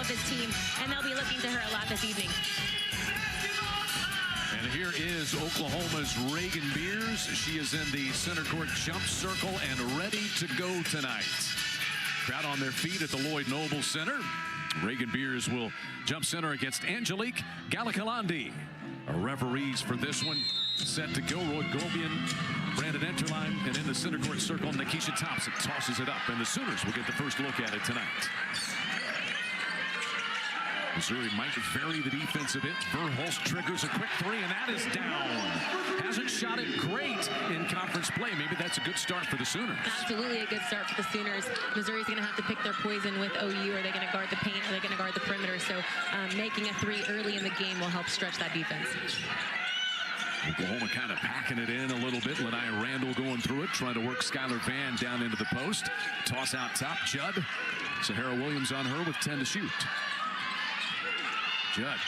this team, and they'll be looking to her a lot this evening. And here is Oklahoma's Reagan Beers. She is in the center court jump circle and ready to go tonight. Crowd on their feet at the Lloyd Noble Center. Reagan Beers will jump center against Angelique Gallicolandi. Our referees for this one set to go. Roy Golbian, Brandon Enterline, and in the center court circle, Nikisha Thompson tosses it up, and the Sooners will get the first look at it tonight. Missouri might vary the defense a bit. Verhulst triggers a quick three, and that is down. Hasn't shot it great in conference play. Maybe that's a good start for the Sooners. Absolutely a good start for the Sooners. Missouri's going to have to pick their poison with OU. Are they going to guard the paint? Are they going to guard the perimeter? So making a three early in the game will help stretch that defense. Oklahoma kind of packing it in a little bit. Lanaya Randall going through it, trying to work Skylar Vann down into the post. Toss out top, Judd. Sahara Williams on her with 10 to shoot. Judd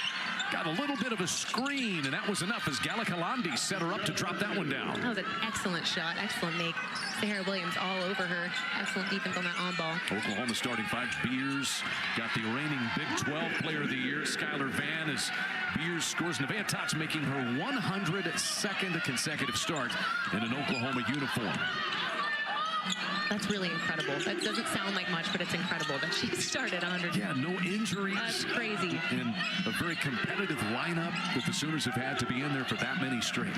got a little bit of a screen, and that was enough as Gallicolandi set her up to drop that one down. That was an excellent shot, excellent make. Sahara Williams all over her. Excellent defense on that on ball. Oklahoma starting five. Beers got the reigning Big 12 Player of the Year. Skylar Vann as Beers scores. Nevaeh Tots making her 102nd consecutive start in an Oklahoma uniform. That's really incredible. That doesn't sound like much, but it's incredible that she started 100. Yeah, no injuries. That's crazy. And a very competitive lineup that the Sooners have had to be in there for that many straight.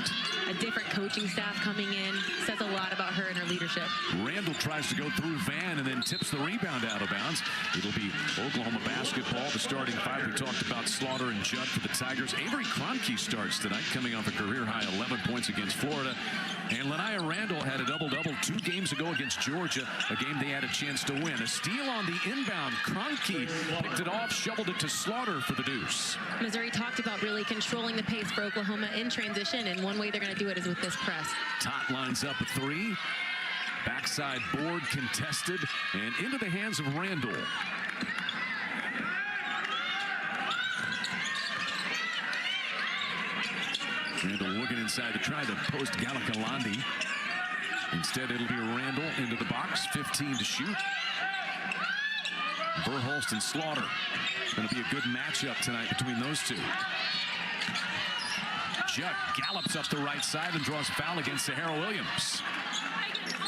A different coaching staff coming in says a lot about her and her leadership. Randall tries to go through Vann and then tips the rebound out of bounds. It'll be Oklahoma basketball, the starting five. We talked about Slaughter and Judd for the Tigers. Avery Kroenke starts tonight, coming off a career-high 11 points against Florida. And Lanaya Randall had a double-double 2 games ago against Georgia, a game they had a chance to win. A steal on the inbound. Kroenke picked it off, shoveled it to Slaughter for the deuce. Missouri talked about really controlling the pace for Oklahoma in transition, and one way they're going to do it is with this press. Tot lines up a three. Backside board contested, and into the hands of Randall. Randall looking inside to try to post Gallicolandi. Instead, it'll be Randall into the box, 15 to shoot. Verhulst and Slaughter. Going to be a good matchup tonight between those two. Judd gallops up the right side and draws foul against Sahara Williams.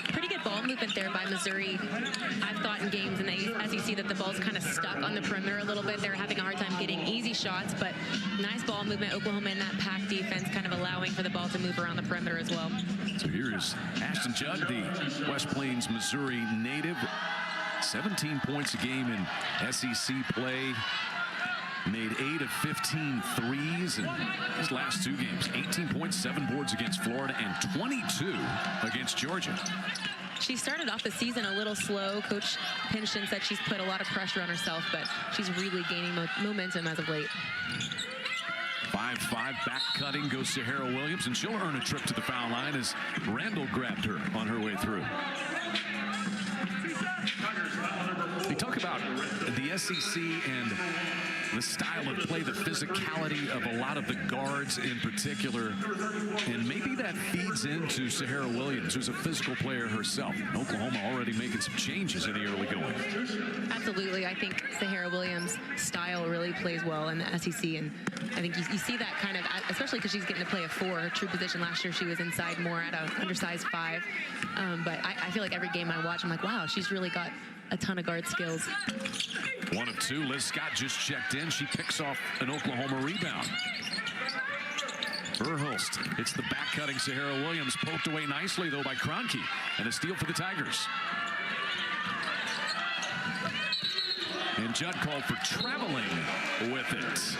Pretty good ball movement there by Missouri. I've thought in games in the SEC that the ball's kind of stuck on the perimeter a little bit. They're having a hard time getting easy shots, but nice ball movement. Oklahoma in that pack defense kind of allowing for the ball to move around the perimeter as well. So here is Ashton Judd, the West Plains, Missouri native. 17 points a game in SEC play. Made 8 of 15 threes in his last 2 games. 18 points, 7 boards against Florida, and 22 against Georgia. She started off the season a little slow. Coach Pinshin said she's put a lot of pressure on herself, but she's really gaining momentum as of late. 5-5 back cutting goes Sahara Williams, and she'll earn a trip to the foul line as Randall grabbed her on her way through. We talk about the SEC and the style of play, the physicality of a lot of the guards in particular, and maybe that feeds into Sahara Williams, who's a physical player herself. Oklahoma already making some changes in the early going. Absolutely. I think Sahara Williams' style really plays well in the SEC, and I think you see that kind of, especially because she's getting to play a 4, her true position. Last year she was inside more at an undersized 5, but I feel like every game I watch, I'm like, wow, she's really got a ton of guard skills. 1 of 2. Liz Scott just checked in. She picks off an Oklahoma rebound. Verhulst hits the back-cutting Sahara Williams. Poked away nicely, though, by Kroenke. And a steal for the Tigers. And Judd called for traveling with it.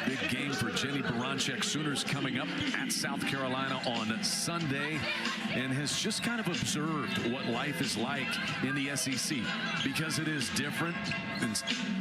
Big game for Jenny Baranczyk. Sooners coming up at South Carolina on Sunday, and has just kind of observed what life is like in the SEC, because it is different, and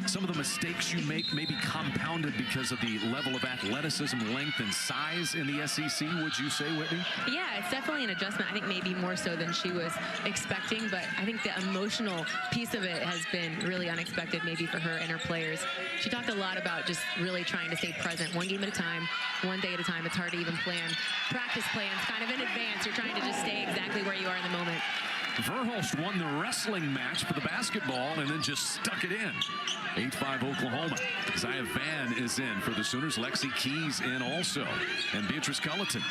some of the mistakes you make may be compounded because of the level of athleticism, length, and size in the SEC. Would you say, Whitney? Yeah, it's definitely an adjustment. I think maybe more so than she was expecting, but I think the emotional piece of it has been really unexpected, maybe for her and her players. She talked a lot about just really trying to stay present, one game at a time, one day at a time. It's hard to even plan practice plans kind of in advance. You're trying to just stay exactly where you are in the moment. Verhulst won the wrestling match for the basketball and then just stuck it in. 8-5 Oklahoma. Zaya Van is in for the Sooners. Lexi Keys in also. And Beatrice Culleton.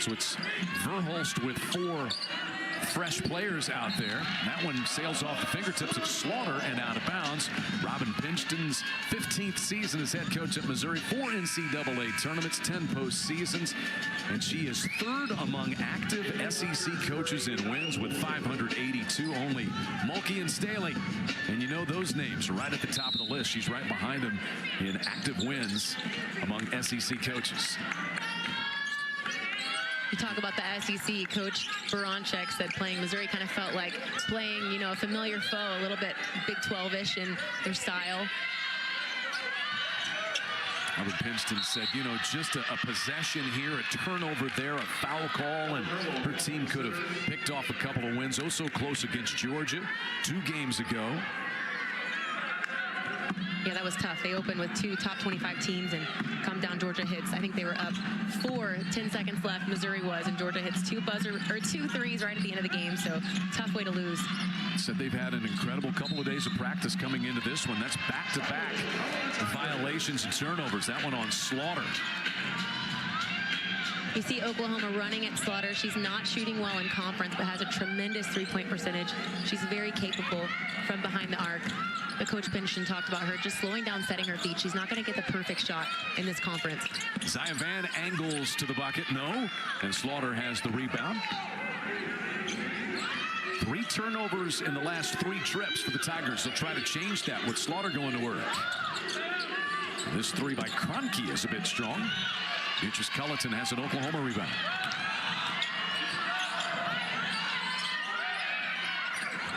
So it's Verhulst with 4 fresh players out there. That one sails off the fingertips of Slaughter and out of bounds. Robin Pinchton's 15th season as head coach at Missouri. 4 NCAA tournaments, 10 postseasons. And she is 3rd among active SEC coaches in wins with 582. Only Mulkey and Staley. And you know those names are right at the top of the list. She's right behind them in active wins among SEC coaches. You talk about the SEC. Coach Baranchek said playing Missouri kind of felt like playing, you know, a familiar foe, a little bit Big 12-ish in their style. Robin Pinchton said, you know, just a possession here, a turnover there, a foul call, and her team could have picked off a couple of wins. Oh, so close against Georgia 2 games ago. Yeah, that was tough. They opened with 2 top 25 teams and come down. Georgia hits. I think they were up 4, 10 seconds left. Missouri was, and Georgia hits 2 threes right at the end of the game. So tough way to lose. Said they've had an incredible couple of days of practice coming into this one. That's back-to-back violations and turnovers. That one on Slaughter. You see Oklahoma running at Slaughter. She's not shooting well in conference, but has a tremendous 3-point percentage. She's very capable from behind the arc. But Coach Pinchton talked about her just slowing down, setting her feet. She's not going to get the perfect shot in this conference. Zaya Van angles to the bucket, no. And Slaughter has the rebound. 3 turnovers in the last 3 trips for the Tigers. They'll try to change that with Slaughter going to work. This 3 by Kroenke is a bit strong. Beatrice Culleton has an Oklahoma rebound.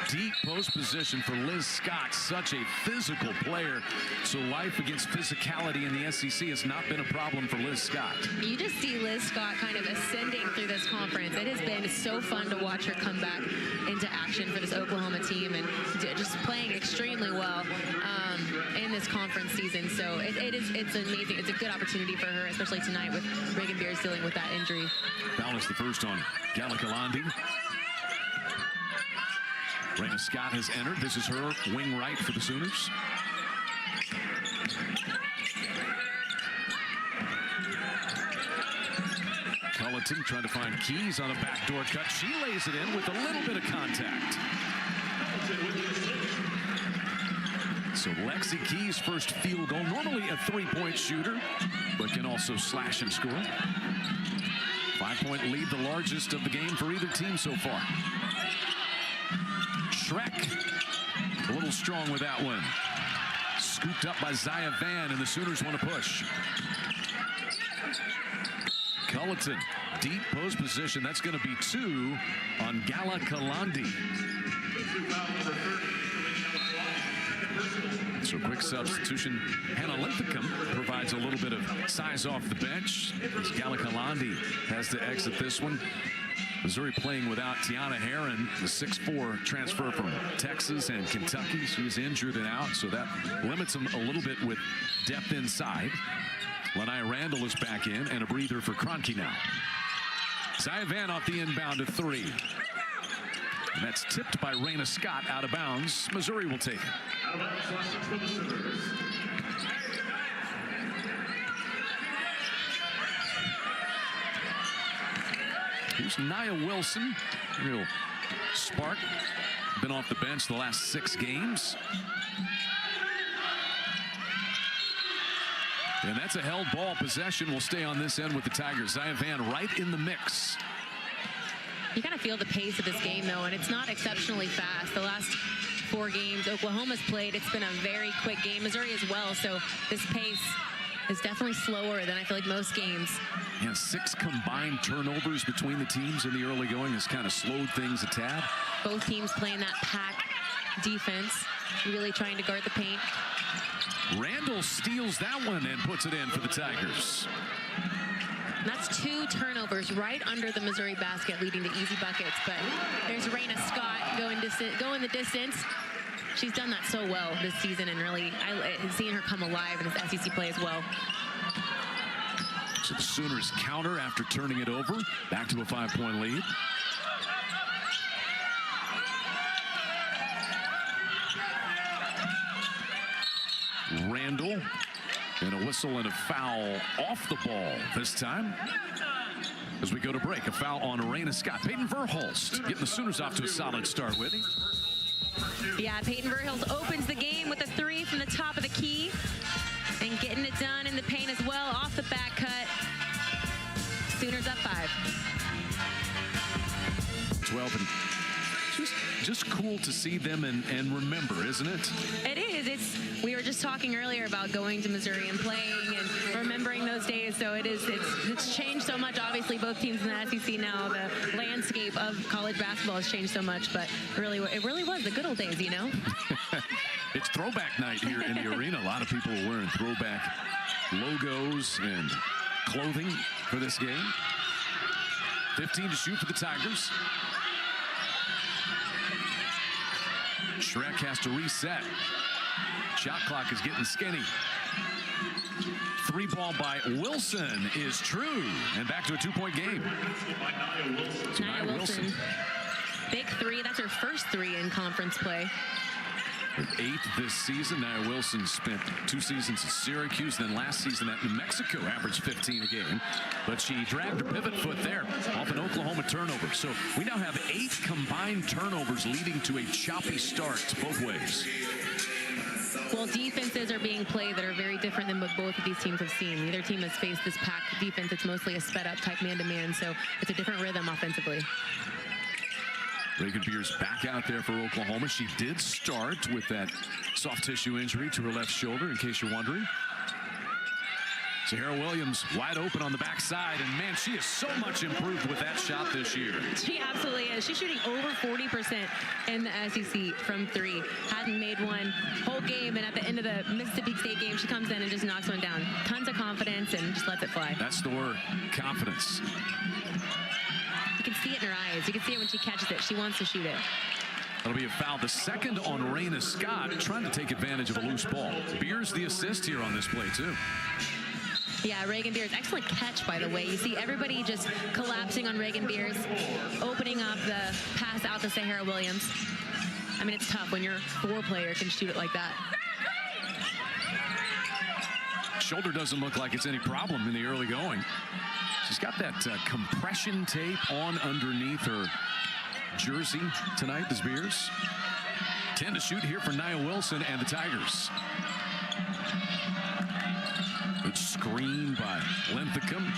Deep post position for Liz Scott, such a physical player. So life against physicality in the SEC has not been a problem for Liz Scott. You just see Liz Scott kind of ascending through this conference. It has been so fun to watch her come back into action for this Oklahoma team and just playing extremely well in this conference season. So it's amazing. It's a good opportunity for her, especially tonight with Reagan Beers dealing with that injury. Foul is the first on Galakalandi. Raina Scott has entered. This is her wing right for the Sooners. Culleton trying to find Keys on a backdoor cut. She lays it in with a little bit of contact. So Lexi Keys' first field goal. Normally a 3-point shooter, but can also slash and score. 5-point lead, the largest of the game for either team so far. Shrek, a little strong with that one. Scooped up by Zaya Van, and the Sooners want to push. Culleton, deep post position. That's going to be 2 on Galakalandi. So quick substitution. Hannah Linthicum provides a little bit of size off the bench as Galakalandi has to exit this one. Missouri playing without Tiana Herron, the 6'4" transfer from Texas and Kentucky. She was injured and out, so that limits them a little bit with depth inside. Lanai Randall is back in, and a breather for Kroenke now. Zaya Van off the inbound to 3. And that's tipped by Raina Scott out of bounds. Missouri will take it. Here's Nia Wilson, real spark. Been off the bench the last 6 games. And that's a held ball possession. Will stay on this end with the Tigers. Zaya Van right in the mix. You kind of feel the pace of this game, though, and it's not exceptionally fast. The last 4 games Oklahoma's played, it's been a very quick game. Missouri as well, so this pace is definitely slower than I feel like most games. Yeah, 6 combined turnovers between the teams in the early going has kind of slowed things a tad. Both teams playing that pack defense, really trying to guard the paint. Randall steals that one and puts it in for the Tigers. And that's 2 turnovers right under the Missouri basket, leading to easy buckets. But there's Raina Scott going the distance. She's done that so well this season, and really I've seen her come alive in this SEC play as well. So the Sooners counter after turning it over. Back to a 5-point lead. Randall. And a whistle and a foul off the ball this time. As we go to break, a foul on Arena Scott. Peyton Verhulst getting the Sooners off to a solid start, Whitney. Yeah, Peyton Verhulst opens the game with a 3 from the top of the key. And getting it done in the paint as well, off the back cut. Sooners up 5. 12, and just cool to see them and remember, isn't it? It is. We were just talking earlier about going to Missouri and playing and remembering those days. So it's changed so much. Obviously, both teams in the SEC now, the landscape of college basketball has changed so much. But it really was the good old days, you know? It's throwback night here in the arena. A lot of people are wearing throwback logos and clothing for this game. 15 to shoot for the Tigers. Shrek has to reset. Shot clock is getting skinny. 3 ball by Wilson is true. And back to a 2-point game. So Nia Wilson. Big 3. That's her first 3 in conference play. With 8th this season. Nia Wilson spent 2 seasons at Syracuse, then last season at New Mexico, averaged 15 a game. But she dragged her pivot foot there off an Oklahoma turnover. So we now have 8 combined turnovers, leading to a choppy start both ways. Well, defenses are being played that are very different than what both of these teams have seen. Neither team has faced this pack defense. It's mostly a sped-up type man-to-man, so it's a different rhythm offensively. Reagan Beers back out there for Oklahoma. She did start with that soft tissue injury to her left shoulder, in case you're wondering. Sahara Williams wide open on the backside, and man, she is so much improved with that shot this year. She absolutely is. She's shooting over 40% in the SEC from 3. Hadn't made one whole game, and at the end of the Mississippi State game, she comes in and just knocks one down. Tons of confidence and just lets it fly. That's the word, confidence. You can see it in her eyes. You can see it when she catches it. She wants to shoot it. That'll be a foul. The second on Raina Scott, trying to take advantage of a loose ball. Beers the assist here on this play, too. Yeah, Reagan Beers, excellent catch, by the way. You see everybody just collapsing on Reagan Beers, opening up the pass out to Sahara Williams. I mean, it's tough when your 4-player can shoot it like that. Shoulder doesn't look like it's any problem in the early going. She's got that compression tape on underneath her jersey tonight, this Beers. 10 to shoot here for Nia Wilson and the Tigers. Good screen by Linthicum.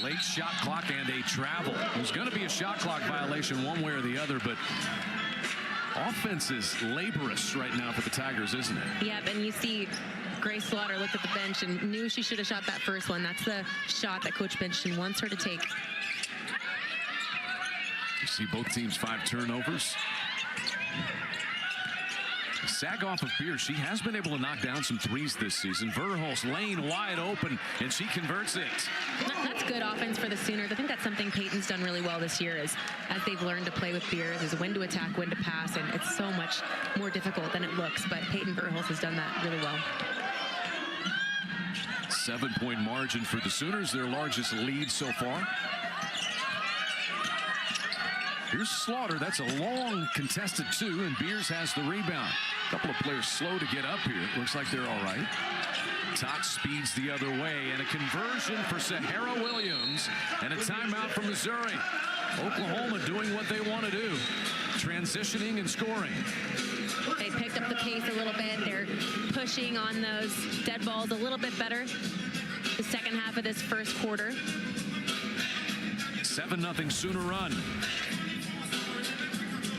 Late shot clock and a travel. There's going to be a shot clock violation one way or the other, but offense is laborious right now for the Tigers, isn't it? Yep, and you see Grace Slaughter looked at the bench and knew she should have shot that first one. That's the shot that Coach Benson wants her to take. You see both teams 5 turnovers. Sag off of Beers. She has been able to knock down some threes this season. Verhulst lane wide open, and she converts it. That's good offense for the Sooners. I think that's something Peyton's done really well this year, as they've learned to play with Beers, is when to attack, when to pass, and it's so much more difficult than it looks. But Peyton Verhulst has done that really well. 7-point margin for the Sooners, their largest lead so far. Here's Slaughter. That's a long contested 2, and Beers has the rebound. A couple of players slow to get up here. Looks like they're all right. Tot speeds the other way, and a conversion for Sahara Williams, and a timeout from Missouri. Oklahoma doing what they want to do, transitioning and scoring. They picked up the pace a little bit. They're pushing on those dead balls a little bit better the second half of this first quarter. 7-0 Sooner run.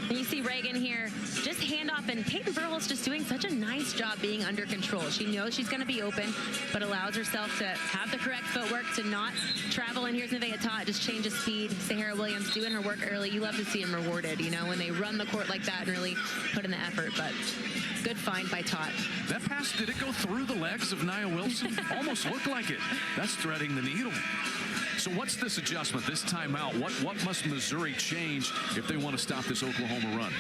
And you see Reagan here, just handoff, and Peyton Verhulst just doing such a nice job being under control. She knows she's going to be open, but allows herself to have the correct footwork, to not travel. And here's Nevaeh Tot, just change of speed. Sahara Williams doing her work early. You love to see them rewarded, you know, when they run the court like that and really put in the effort. But good find by Tot. That pass, did it go through the legs of Nia Wilson? Almost looked like it. That's threading the needle. So what's this adjustment, this timeout? What must Missouri change if they want to stop this Oklahoma run?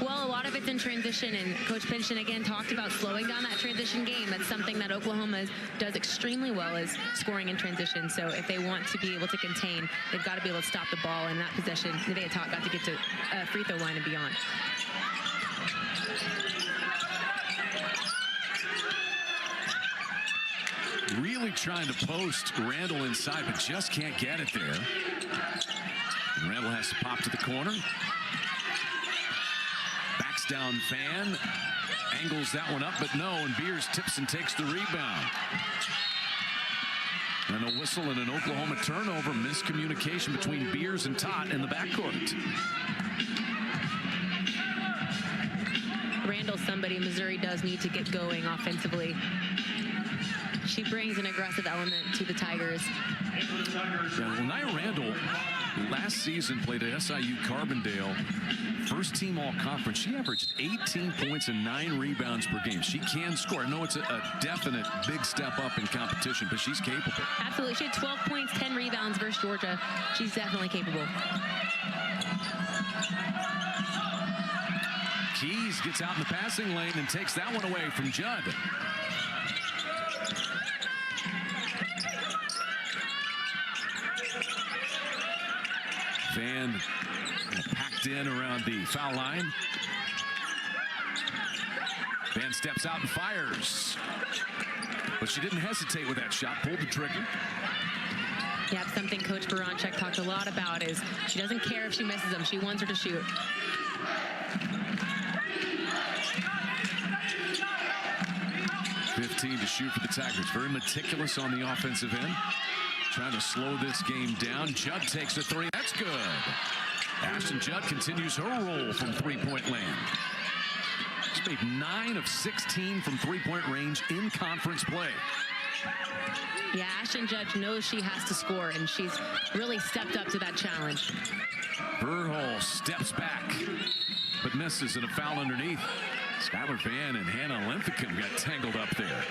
Well, a lot of it's in transition, and Coach Pinson again talked about slowing down that transition game. That's something that Oklahoma does extremely well, is scoring in transition. So if they want to be able to contain, they've got to be able to stop the ball. And that possession, Nevaeh Tot got to get to free throw line and beyond. trying to post Randall inside, but just can't get it there. And Randall has to pop to the corner. Backs down Fan. Angles that one up, but no, and Beers tips and takes the rebound. And a whistle and an Oklahoma turnover. Miscommunication between Beers and Todd in the backcourt. Randall's somebody Missouri does need to get going offensively. She brings an aggressive element to the Tigers. Yeah, well, Nia Randall last season played at SIU Carbondale. First team all-conference. She averaged 18 points and 9 rebounds per game. She can score. I know it's a definite big step up in competition, but she's capable. Absolutely. She had 12 points, 10 rebounds versus Georgia. She's definitely capable. Keys gets out in the passing lane and takes that one away from Judd. Fan packed in around the foul line. Van steps out and fires. But she didn't hesitate with that shot, pulled the trigger. Yeah, something Coach Baranczyk talked a lot about is she doesn't care if she misses them. She wants her to shoot. .15 to shoot for the Tigers. Very meticulous on the offensive end. Trying to slow this game down. Judd takes a three. That's good. Ashton Judd continues her roll from three-point land. She's made 9 of 16 from three-point range in conference play. Yeah, Ashton Judd knows she has to score, and she's really stepped up to that challenge. Verhulst steps back, but misses, and a foul underneath. Skylar Van and Hannah Linthicum got tangled up there.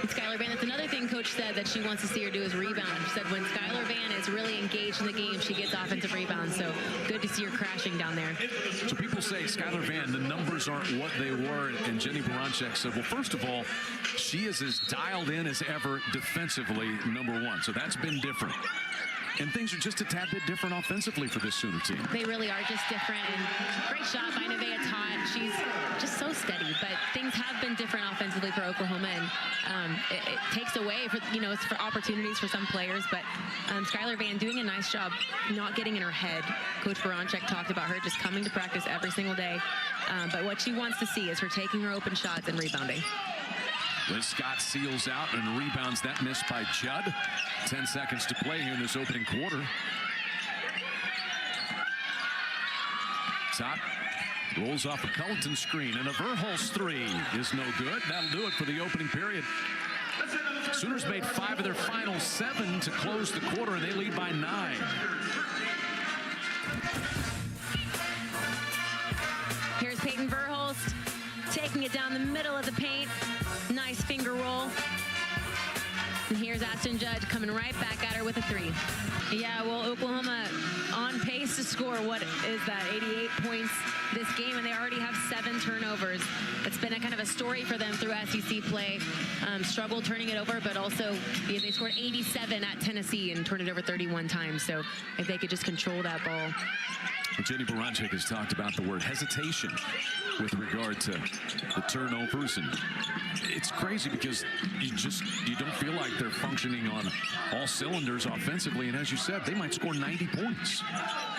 And Skylar Van, that's another thing Coach said that she wants to see her do is rebound. She said when Skylar Van is really engaged in the game, she gets offensive rebounds. So good to see her crashing down there. So people say Skylar Van, the numbers aren't what they were, and Jenny Baranczyk said, well, first of all, she is as dialed in as ever defensively, number one. So that's been different. And things are just a tad bit different offensively for this Sooner team. They really are just different. And great shot by Nevaeh Todd. She's just so steady. But things have been different offensively for Oklahoma. And it takes away for, it's for opportunities for some players. But Skylar Van doing a nice job not getting in her head. Coach Baranczyk talked about her just coming to practice every single day. But what she wants to see is her taking her open shots and rebounding. Liz Scott seals out and rebounds that miss by Judd. 10 seconds to play here in this opening quarter. Top rolls off a Culleton screen, and a Verhulst three is no good. That'll do it for the opening period. Sooners made 5 of their final 7 to close the quarter, and they lead by 9. Here's Peyton Verhulst taking it down the middle of the paint. Nice finger roll. And here's Ashton Judd coming right back at her with a three. Yeah, well, Oklahoma on pace to score, what is that, 88 points this game, and they already have 7 turnovers. It's been a kind of a story for them through SEC play. Struggled turning it over, but also they scored 87 at Tennessee and turned it over 31 times. So if they could just control that ball. Jenny Baranczyk has talked about the word hesitation with regard to the turnovers, and it's crazy because you don't feel like they're functioning on all cylinders offensively, and as you said, they might score 90 points.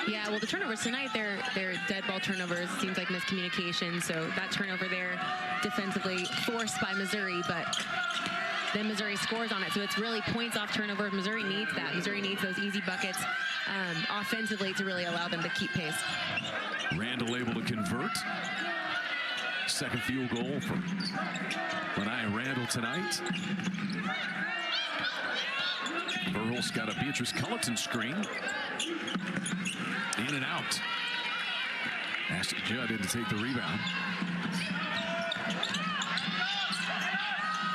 Yeah, well, the turnovers tonight, they're dead ball turnovers. Seems like miscommunication, so that turnover there defensively forced by Missouri, but then Missouri scores on it, so it's really points off turnover. Missouri needs that. Missouri needs those easy buckets offensively to really allow them to keep pace. Randall able to convert. Second field goal for Nia Randall tonight. Verhulst got a Beatrice Culleton screen. In and out. Ashton Judd in to take the rebound.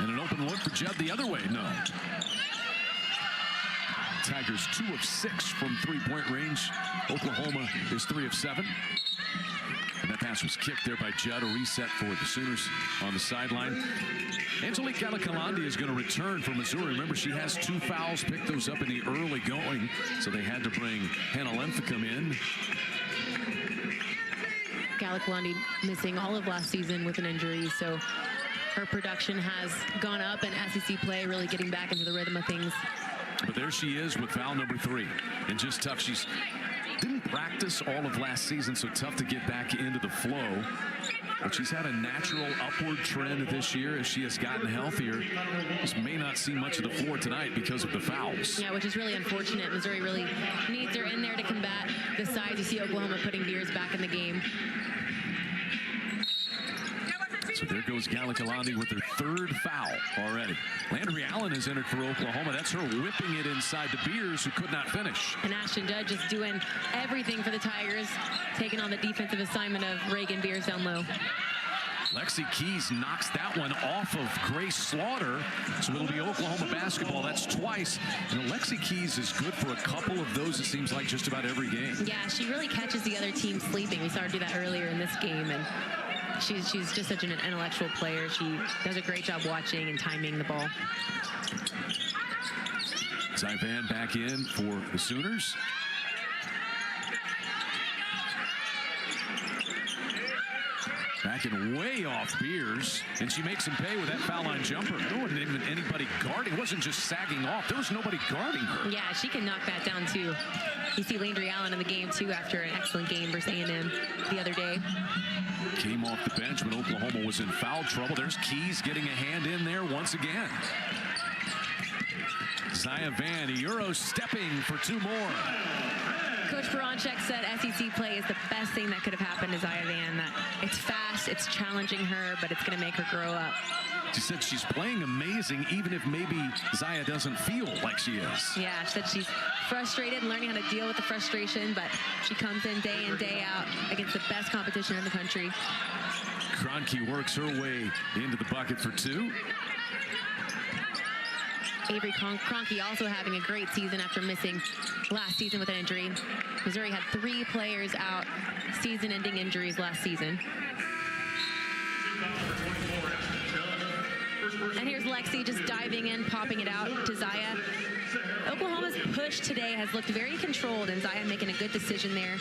And an open look for Judd the other way. No. Tigers 2 of 6 from three-point range. Oklahoma is 3 of 7. And that pass was kicked there by Judd. A reset for the Sooners on the sideline. Angelique Gallikalandi is going to return for Missouri. Remember, she has 2 fouls, picked those up in the early going, so they had to bring Hannah Linthicum in. Gallikalandi missing all of last season with an injury, so her production has gone up, and SEC play really getting back into the rhythm of things. But there she is with foul number 3, and just tough. She's didn't practice all of last season, so tough to get back into the flow. But she's had a natural upward trend this year as she has gotten healthier. Just may not see much of the floor tonight because of the fouls. Yeah, which is really unfortunate. Missouri really needs her in there to combat the size. You see Oklahoma putting Beers back in the game. So there goes Galikalani with her 3rd foul already. Landry Allen has entered for Oklahoma. That's her whipping it inside to Beers, who could not finish. And Ashton Judd just doing everything for the Tigers, taking on the defensive assignment of Reagan Beers down low. Lexi Keys knocks that one off of Grace Slaughter. So it'll be Oklahoma basketball. That's twice. You know, Lexi Keys is good for a couple of those, it seems like, just about every game. Yeah, she really catches the other team sleeping. We saw her do that earlier in this game, and she's just such an intellectual player. She does a great job watching and timing the ball. Zyvan back in for the Sooners. Backing way off Beers, and she makes him pay with that foul line jumper. There wasn't even anybody guarding. It wasn't just sagging off. There was nobody guarding her. Yeah, she can knock that down too. You see Landry Allen in the game too after an excellent game versus A&M the other day. Came off the bench when Oklahoma was in foul trouble. There's Keys getting a hand in there once again. Zaya Van, Euro stepping for 2 more. Coach Baranchek said SEC play is the best thing that could have happened to Zaya Van. That it's fast, it's challenging her, but it's going to make her grow up. She said she's playing amazing, even if maybe Zaya doesn't feel like she is. Yeah, she said she's frustrated and learning how to deal with the frustration, but she comes in day out against the best competition in the country. Kroenke works her way into the bucket for 2. Avery Kroenke also having a great season after missing last season with an injury. Missouri had 3 players out, season-ending injuries last season. And here's Lexi just diving in, popping it out to Zaya. Oklahoma's push today has looked very controlled, and Zaya making a good decision there,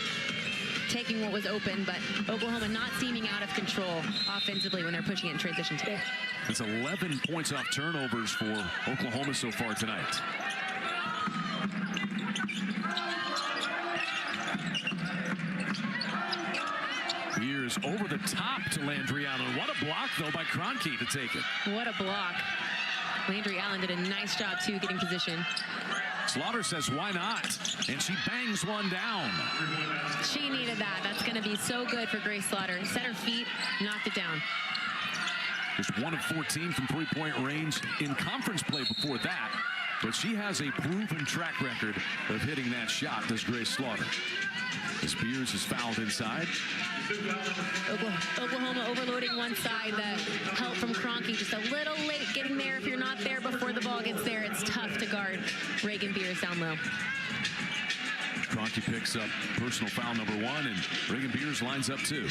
taking what was open, but Oklahoma not seeming out of control offensively when they're pushing it in transition today. It's 11 points off turnovers for Oklahoma so far tonight. Beers over the top to Landry Allen. What a block, though, by Kroenke to take it. What a block. Landry Allen did a nice job, too, getting position. Slaughter says, why not? And she bangs one down. She needed that. That's going to be so good for Grace Slaughter. Set her feet, knocked it down. Just 1 of 14 from 3-point range in conference play before that. But she has a proven track record of hitting that shot, does Grace Slaughter. As Beers is fouled inside. Oklahoma overloading one side. The help from Kroenke just a little late getting there. If you're not there before the ball gets there, it's tough to guard Reagan Beers down low. Kroenke picks up personal foul number 1, and Reagan Beers lines up 2.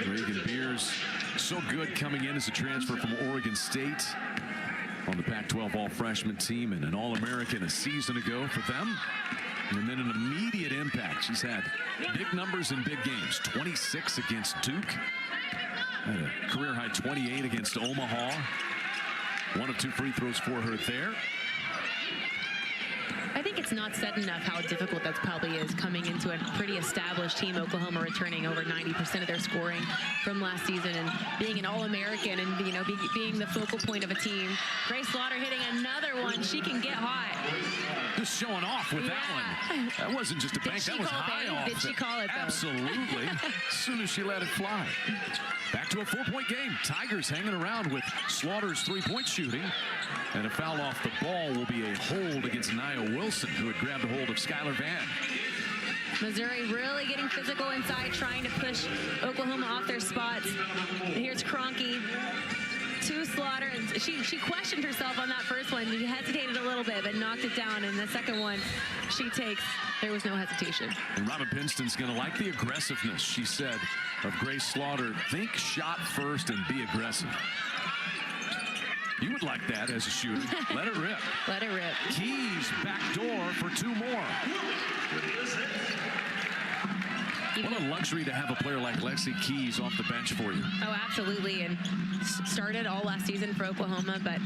Reagan Beers, so good coming in as a transfer from Oregon State on the Pac-12 all-freshman team, and an All-American a season ago for them. And then an immediate impact. She's had big numbers in big games. 26 against Duke. Had a career-high 28 against Omaha. 1 of 2 free throws for her there. I think it's not said enough how difficult that probably is coming into a pretty established team. Oklahoma returning over 90% of their scoring from last season and being an All-American and being the focal point of a team. Grace Slaughter hitting another one. She can get hot. Just showing off with that one. That wasn't just a bank. That was high off. Did she call it, though? Absolutely. As soon as she let it fly. Back to a 4-point game. Tigers hanging around with Slaughter's 3-point shooting. And a foul off the ball will be a hold against Nia Wilson, who had grabbed a hold of Skylar Van. Missouri really getting physical inside, trying to push Oklahoma off their spots. And here's Kroenke to Slaughter. And she questioned herself on that first one. She hesitated a little bit, but knocked it down. And the second one she takes, there was no hesitation. And Robin Pinston's going to like the aggressiveness, she said, of Grace Slaughter. Think shot first and be aggressive. You would like that as a shooter. Let it rip. Let it rip. Keys back door for 2 more. What a luxury to have a player like Lexi Keys off the bench for you. Oh, absolutely. And started all last season for Oklahoma, but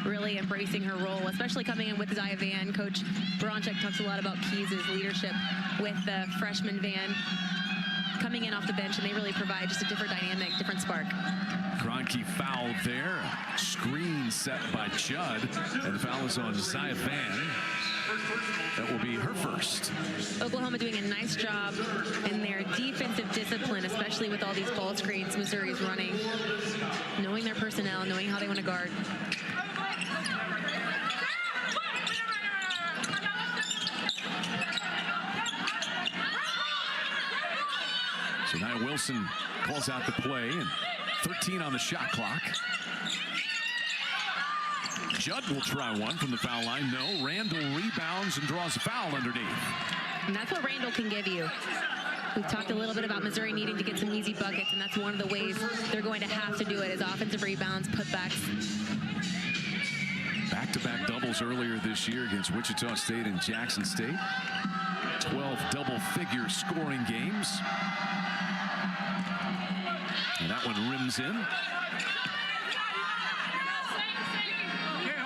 really embracing her role, especially coming in with Zia Van. Coach Baranczyk talks a lot about Keys' leadership with the freshman Van coming in off the bench, and they really provide just a different dynamic, different spark. Kroenke fouled there. Screen set by Judd, and the foul is on Zia Van. That will be her first. Oklahoma doing a nice job in their defensive discipline, especially with all these ball screens Missouri's running, knowing their personnel, knowing how they want to guard. So now Wilson calls out the play, and 13 on the shot clock. Judd will try one from the foul line. No. Randall rebounds and draws a foul underneath. And that's what Randall can give you. We've talked a little bit about Missouri needing to get some easy buckets, and that's one of the ways they're going to have to do it, is offensive rebounds, putbacks. Back-to-back doubles earlier this year against Wichita State and Jackson State. 12 double-figure scoring games. And that one rims in.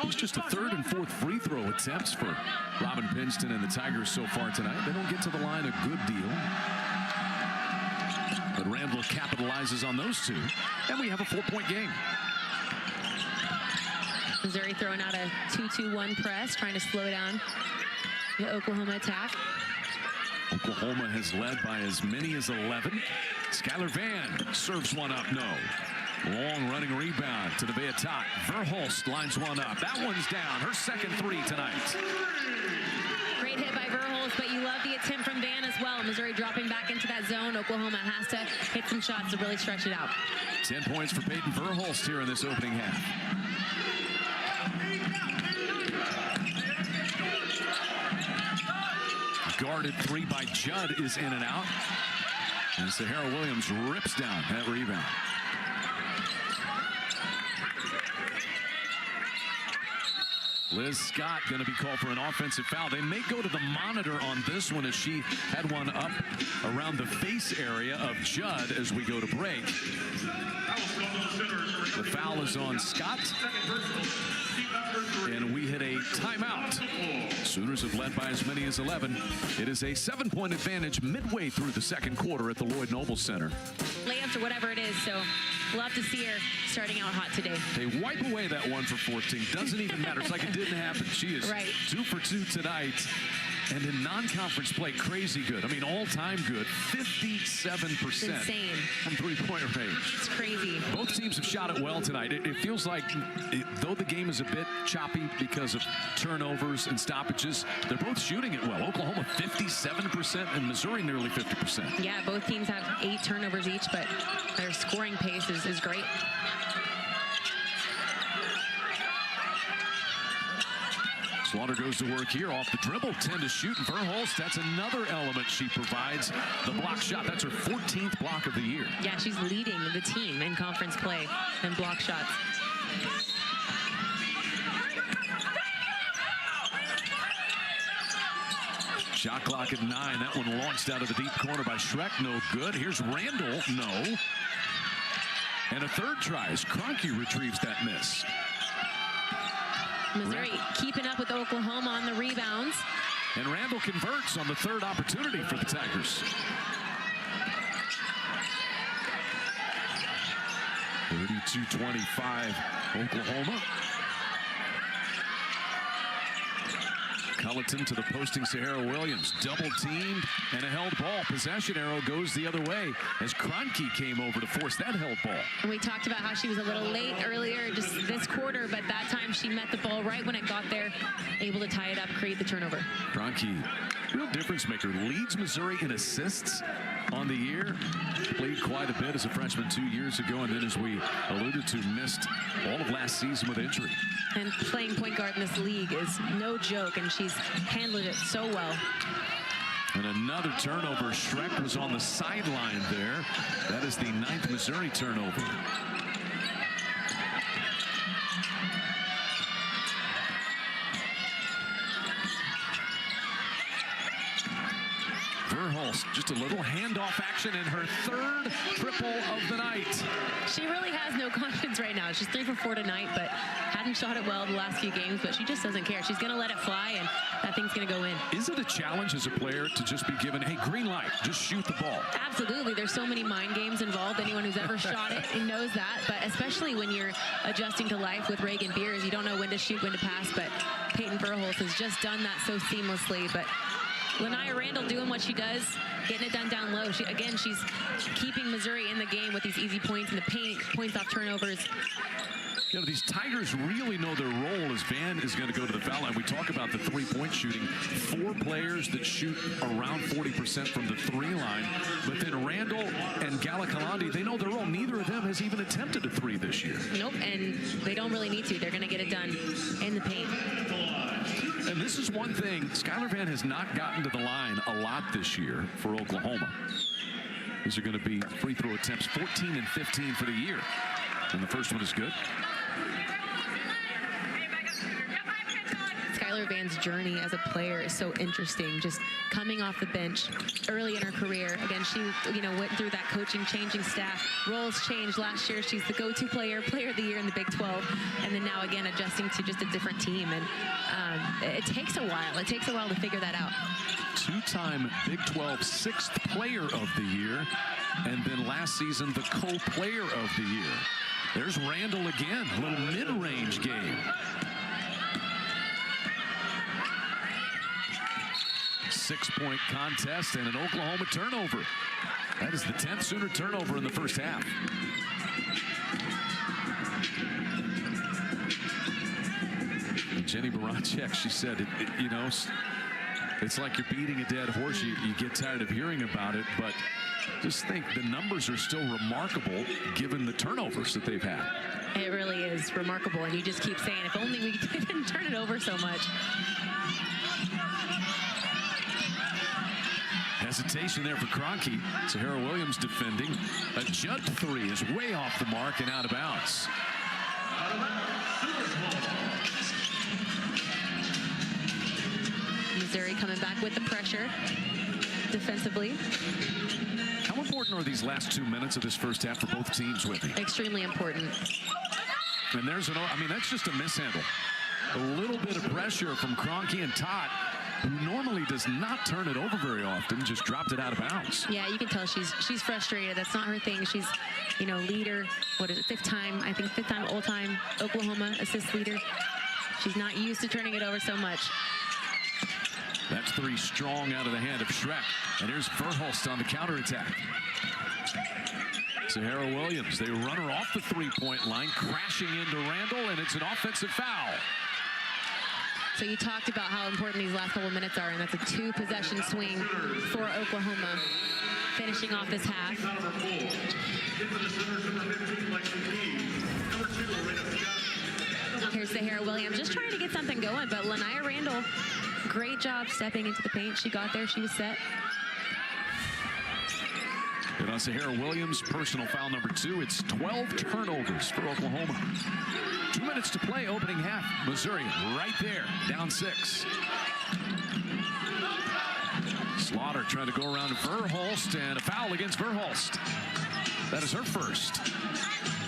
It's just the third and fourth free throw attempts for Robin Pinston and the Tigers so far tonight. They don't get to the line a good deal. But Randall capitalizes on those two, and we have a 4-point game. Missouri throwing out a 2-2-1 press, trying to slow down the Oklahoma attack. Oklahoma has led by as many as 11. Skylar Van serves one up, no. Long running rebound to the Bay top. Verhulst lines one up. That one's down. Her second three tonight. Great hit by Verhulst, but you love the attempt from Van as well. Missouri dropping back into that zone. Oklahoma has to hit some shots to really stretch it out. 10 points for Peyton Verhulst here in this opening half. Guarded three by Judd is in and out. And Sahara Williams rips down that rebound. Liz Scott going to be called for an offensive foul. They may go to the monitor on this one, as she had one up around the face area of Judd as we go to break. The foul is on Scott. And we hit a timeout. Sooners have led by as many as 11. It is a 7-point advantage midway through the second quarter at the Lloyd Noble Center. Layups or whatever it is, so love to see her starting out hot today. They wipe away that 1 for 14. Doesn't even matter. It's like it didn't happen. She is 2 for 2 tonight. And in non-conference play, crazy good. I mean, all-time good. 57% insane from three-point range. It's crazy. Both teams have shot it well tonight. It feels like, though the game is a bit choppy because of turnovers and stoppages, they're both shooting it well. Oklahoma 57% and Missouri nearly 50%. Yeah, both teams have 8 turnovers each, but their scoring pace is great. Slaughter goes to work here off the dribble, 10 to shoot. And Verhulst, that's another element she provides. The block shot, that's her 14th block of the year. Yeah, she's leading the team in conference play and block shots. Shot clock at 9. That one launched out of the deep corner by Schreck. No good. Here's Randall. No. And a third try as Kroenke retrieves that miss. Missouri keeping up with Oklahoma on the rebounds. And Randall converts on the third opportunity for the Tigers. 32-25 Oklahoma. Culleton to the posting Sahara Williams. Double teamed and a held ball. Possession arrow goes the other way as Kroenke came over to force that held ball. And we talked about how she was a little late earlier just this quarter, but that time she met the ball right when it got there, able to tie it up, create the turnover. Kroenke, real difference maker, leads Missouri in assists on the year. Played quite a bit as a freshman 2 years ago, and then, as we alluded to, missed all of last season with injury. And playing point guard in this league is no joke, and she's handled it so well. And another turnover. Schreck was on the sideline there. That is the 9th Missouri turnover. Verhulst. Just a little handoff action in her third triple of the night. She really has no confidence right now. She's 3 for 4 tonight, but hadn't shot it well the last few games, but she just doesn't care. She's going to let it fly, and that thing's going to go in. Is it a challenge as a player to just be given, hey, green light, just shoot the ball? Absolutely. There's so many mind games involved. Anyone who's ever shot it knows that, but especially when you're adjusting to life with Reagan Beers, you don't know when to shoot, when to pass, but Peyton Verhulst has just done that so seamlessly. But Lanaya Randall doing what she does, getting it done down low. She's keeping Missouri in the game with these easy points in the paint, points off turnovers. You know, these Tigers really know their role as Van is going to go to the foul line. We talk about the three-point shooting. 4 players that shoot around 40% from the 3 line. But then Randall and Gallikalandi, they know their role. Neither of them has even attempted a 3 this year. Nope, and they don't really need to. They're going to get it done in the paint. And this is one thing. Skylar Van has not gotten to the line a lot this year for Oklahoma. These are going to be free throw attempts, 14 and 15 for the year. And the first one is good. Skylar Van's journey as a player is so interesting. Just coming off the bench early in her career. Again, she went through that coaching, changing staff. Roles changed. Last year, she's the go-to player of the year in the Big 12. And then now, again, adjusting to just a different team. And it takes a while. It takes a while to figure that out. 2-time Big 12 6th player of the year. And then last season, the co-player of the year. There's Randall again. A little mid-range game. 6-point contest and an Oklahoma turnover. That is the 10th Sooner turnover in the first half. And Jenny Baranczyk, she said, it's like you're beating a dead horse. You get tired of hearing about it, but just think the numbers are still remarkable given the turnovers that they've had. It really is remarkable, and you just keep saying, if only we didn't turn it over so much. Hesitation there for Kroenke. Sahara Williams defending. A Judd 3 is way off the mark and out of bounds. Missouri coming back with the pressure defensively. How important are these last 2 minutes of this first half for both teams, Whitney? Extremely important. And there's that's just a mishandle. A little bit of pressure from Kroenke and Todd, who normally does not turn it over very often, just dropped it out of bounds. Yeah, you can tell she's frustrated. That's not her thing. She's, leader. What is it? 5th time all-time Oklahoma assist leader. She's not used to turning it over so much. That's 3 strong out of the hand of Schreck. And here's Verhulst on the counterattack. Sahara Williams, they run her off the 3-point line, crashing into Randall, and it's an offensive foul. So you talked about how important these last couple of minutes are, and that's a 2-possession swing for Oklahoma, finishing off this half. Here's Sahara Williams just trying to get something going, but Lanaya Randall, great job stepping into the paint. She got there, she was set. And on Sahara Williams, personal foul number 2. It's 12 turnovers for Oklahoma. 2 minutes to play, opening half. Missouri right there, down 6. Slaughter trying to go around Verhulst, and a foul against Verhulst. That is her first.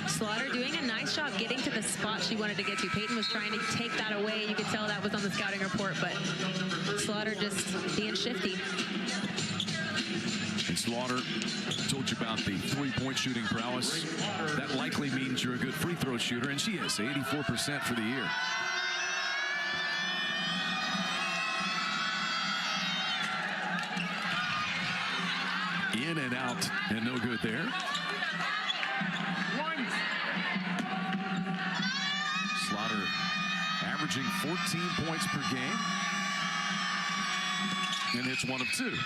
Slaughter doing a nice job getting to the spot she wanted to get to. Peyton was trying to take that away. You could tell that was on the scouting report, but Slaughter just being shifty. And Slaughter, told you about the 3-point shooting prowess. That likely means you're a good free throw shooter, and she is 84% for the year. In and out, and no good there. Slaughter averaging 14 points per game, and hits 1 of 2.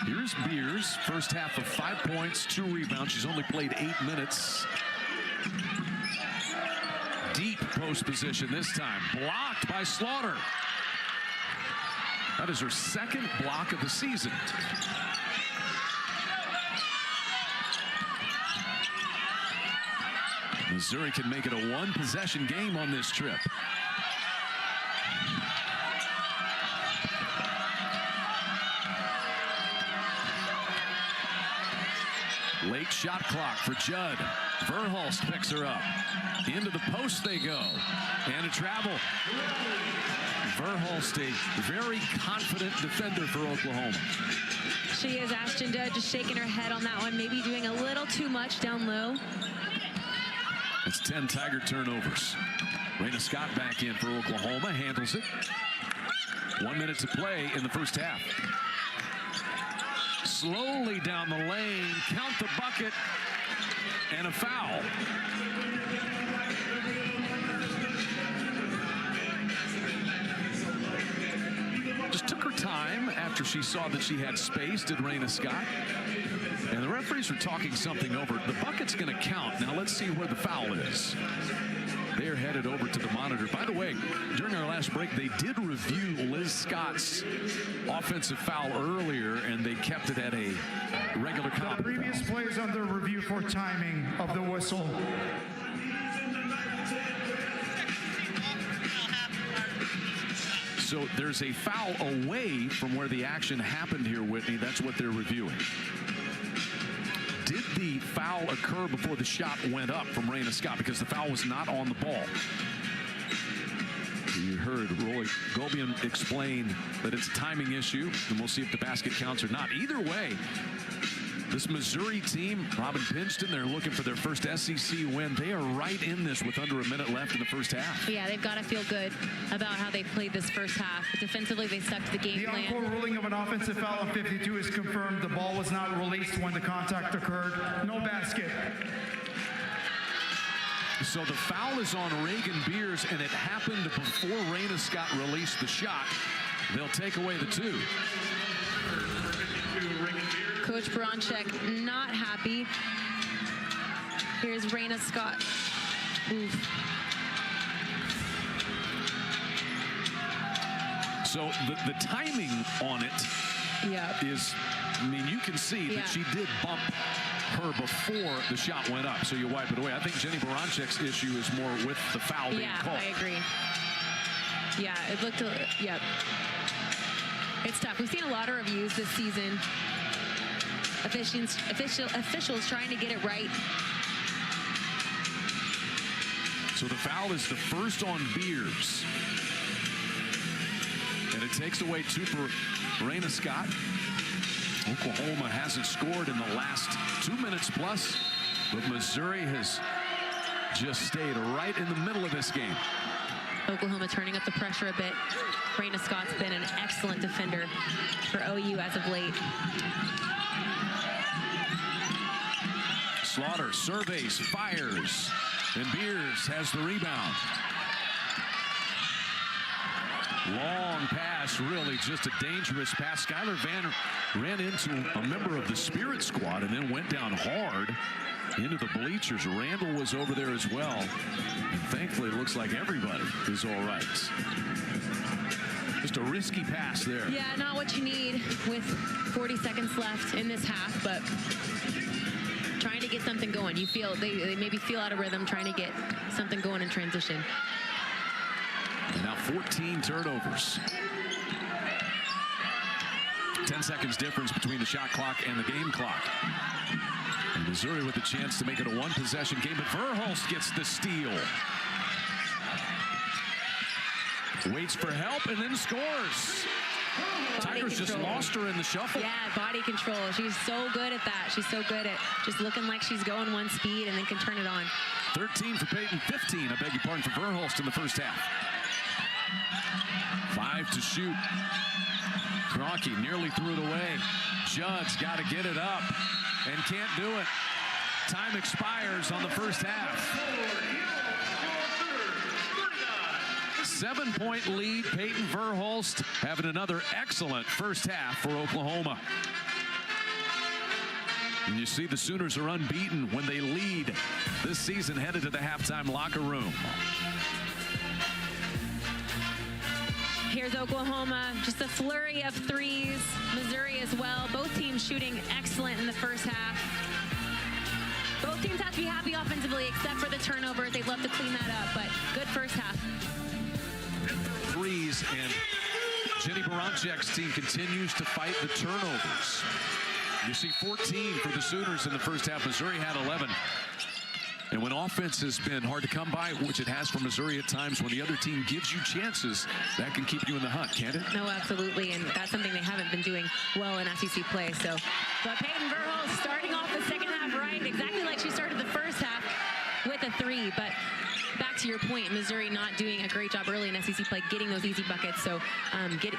Here's Beers, first half of 5 points, 2 rebounds. She's only played 8 minutes. Deep post position this time, blocked by Slaughter. That is her 2nd block of the season. Missouri can make it a one-possession game on this trip. Late shot clock for Judd. Verhulst picks her up. Into the post they go. And a travel. Verhulst, a very confident defender for Oklahoma. She is. Ashton Judd just shaking her head on that one, maybe doing a little too much down low. It's 10 Tiger turnovers. Raina Scott back in for Oklahoma, handles it. 1 minute to play in the first half. Slowly down the lane, count the bucket, and a foul. Just took her time after she saw that she had space, did Raina Scott. And the referees were talking something over. The bucket's going to count. Now let's see where the foul is. They're headed over to the monitor. By the way, during our last break, they did review Liz Scott's offensive foul earlier, and they kept it at a regular count. The previous play is under review for timing of the whistle. So there's a foul away from where the action happened here, Whitney. That's what they're reviewing. Did the foul occur before the shot went up from Raina Scott? Because the foul was not on the ball. You heard Roy Gobian explain that it's a timing issue, and we'll see if the basket counts or not. Either way, this Missouri team, Robin Pingeton, they're looking for their first SEC win. They are right in this with under a minute left in the first half. Yeah, they've got to feel good about how they played this first half. Defensively, they stuck to the game plan. The encore ruling of an offensive foul on 52 is confirmed. The ball was not released when the contact occurred. No basket. So the foul is on Reagan Beers, and it happened before Raina Scott released the shot. They'll take away the two. Coach Baranczyk not happy. Here's Raina Scott. Oof. So the timing on it is, I mean, you can see that she did bump her before the shot went up, so you wipe it away. I think Jenny Baranczyk's issue is more with the foul being called. I agree. Yeah, it looked, it's tough. We've seen a lot of reviews this season. Officials trying to get it right. So the foul is the first on Beers. And it takes away two for Raina Scott. Oklahoma hasn't scored in the last 2 minutes plus, but Missouri has just stayed right in the middle of this game. Oklahoma turning up the pressure a bit. Raina Scott's been an excellent defender for OU as of late. Slaughter surveys, fires, and Beers has the rebound. Long pass, really just a dangerous pass. Skylar Van ran into a member of the Spirit squad and then went down hard into the bleachers. Randall was over there as well. And thankfully, it looks like everybody is all right. Just a risky pass there. Yeah, not what you need with 40 seconds left in this half, but trying to get something going. You feel they maybe feel out of rhythm, trying to get something going in transition. And now 14 turnovers. 10 seconds difference between the shot clock and the game clock. And Missouri with a chance to make it a one-possession game, but Verhulst gets the steal. Waits for help and then scores. Tigers just lost her in the shuffle. Yeah, body control. She's so good at that. She's so good at just looking like she's going one speed and then can turn it on. 13 for Peyton, 15, I beg your pardon, for Verhulst in the first half. 5 to shoot. Kroenke nearly threw it away. Judd's got to get it up and can't do it. Time expires on the first half. 7-point lead. Peyton Verhulst having another excellent first half for Oklahoma. And you see the Sooners are unbeaten when they lead this season, headed to the halftime locker room. Here's Oklahoma, just a flurry of threes. Missouri as well. Both teams shooting excellent in the first half. Both teams have to be happy offensively, except for the turnovers. They'd love to clean that up, but good first half. Threes, and Jenny Baranczyk's team continues to fight the turnovers. You see 14 for the Sooners in the first half. Missouri had 11. And when offense has been hard to come by, which it has for Missouri at times, when the other team gives you chances, that can keep you in the hunt, can't it? No, absolutely, and that's something they haven't been doing well in SEC play. So, but Peyton Verhulst starting off the second half right, exactly like she started the first half with a 3. But back to your point, Missouri not doing a great job early in SEC play, getting those easy buckets. So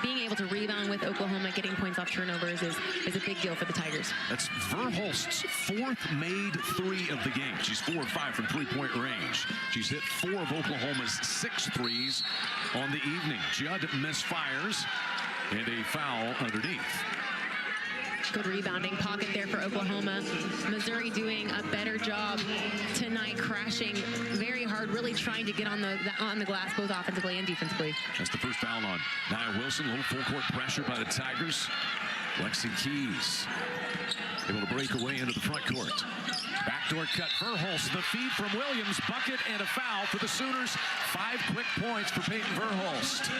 being able to rebound with Oklahoma, getting points off turnovers is a big deal for the Tigers. That's Verhulst's 4th made 3 of the game. She's 4 of 5 from three-point range. She's hit 4 of Oklahoma's 6 threes on the evening. Judd misfires, and a foul underneath. Good rebounding pocket there for Oklahoma. Missouri doing a better job tonight, crashing very hard, really trying to get on the glass, both offensively and defensively. That's the first foul on Nia Wilson. A little full court pressure by the Tigers. Lexi Keys able to break away into the front court. Backdoor cut, Verhulst, the feed from Williams, bucket and a foul for the Sooners. 5 quick points for Peyton Verhulst.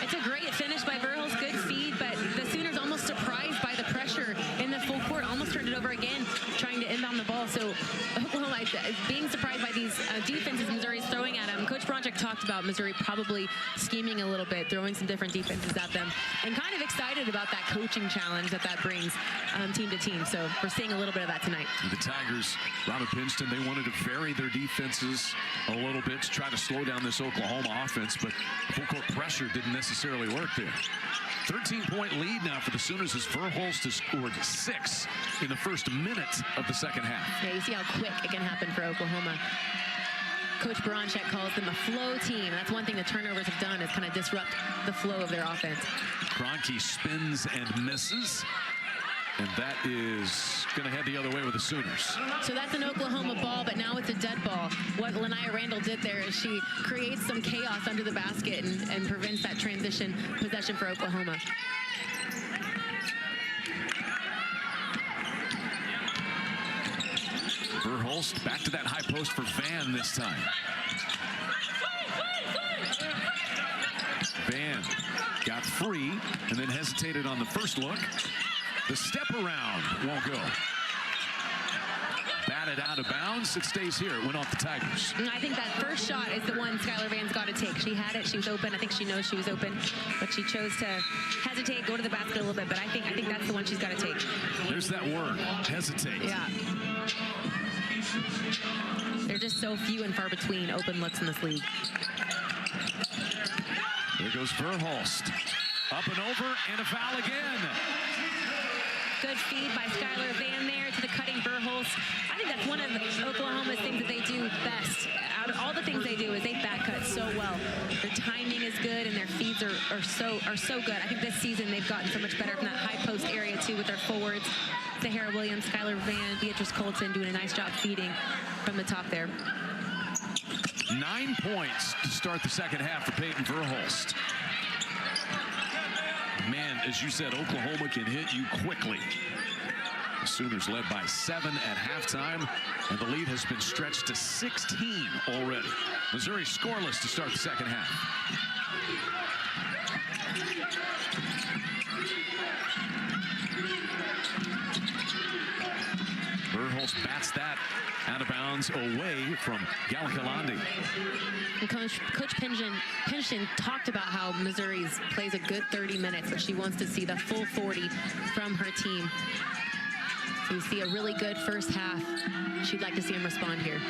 It's a great finish by Verhulst, good feed, but the Sooners almost surprised by the pressure in the full court, almost turned it over again, trying to inbound the ball. So Oklahoma is being surprised by these defenses Missouri's throwing at them. Coach Baranczyk talked about Missouri probably scheming a little bit, throwing some different defenses at them, and kind of excited about that coaching challenge that brings team to team. So we're seeing a little bit of that tonight. The Tigers, Robin Pinston, they wanted to vary their defenses a little bit to try to slow down this Oklahoma offense, but full court pressure didn't necessarily work there. 13-point lead now for the Sooners as Verhulst has scored 6 in the first minute of the second half. Yeah, you see how quick it can happen for Oklahoma. Coach Baranczyk calls them a flow team. That's one thing the turnovers have done, is kind of disrupt the flow of their offense. Kroenke spins and misses, and that is going to head the other way with the Sooners. So that's an Oklahoma ball, but now it's a dead ball. What Lania Randall did there is she creates some chaos under the basket and prevents that transition possession for Oklahoma. Verhulst back to that high post for Van this time. Van got free and then hesitated on the first look. The step around won't go. Batted out of bounds. It stays here. It went off the Tigers. I think that first shot is the one Skylar Van's got to take. She had it. She was open. I think she knows she was open, but she chose to hesitate, go to the basket a little bit. But I think that's the one she's got to take. There's that word, hesitate. Yeah. They're just so few and far between open looks in this league. There goes Verhulst. Up and over, and a foul again. Good feed by Skylar Van there to the cutting Verhulst. I think that's one of Oklahoma's things that they do best. Out of all the things they do is they back cut so well. Their timing is good and their feeds are so good. I think this season they've gotten so much better from that high post area too with their forwards. Sahara Williams, Skylar Van, Beatrice Colton doing a nice job feeding from the top there. 9 points to start the second half for Peyton Verhulst. Man, as you said, Oklahoma can hit you quickly. The Sooners led by 7 at halftime, and the lead has been stretched to 16 already. Missouri scoreless to start the second half. Verhulst bats that out of bounds away from Gallikalandi. And Coach Pinston talked about how Missouri plays a good 30 minutes, but she wants to see the full 40 from her team. So you see a really good first half. She'd like to see him respond here.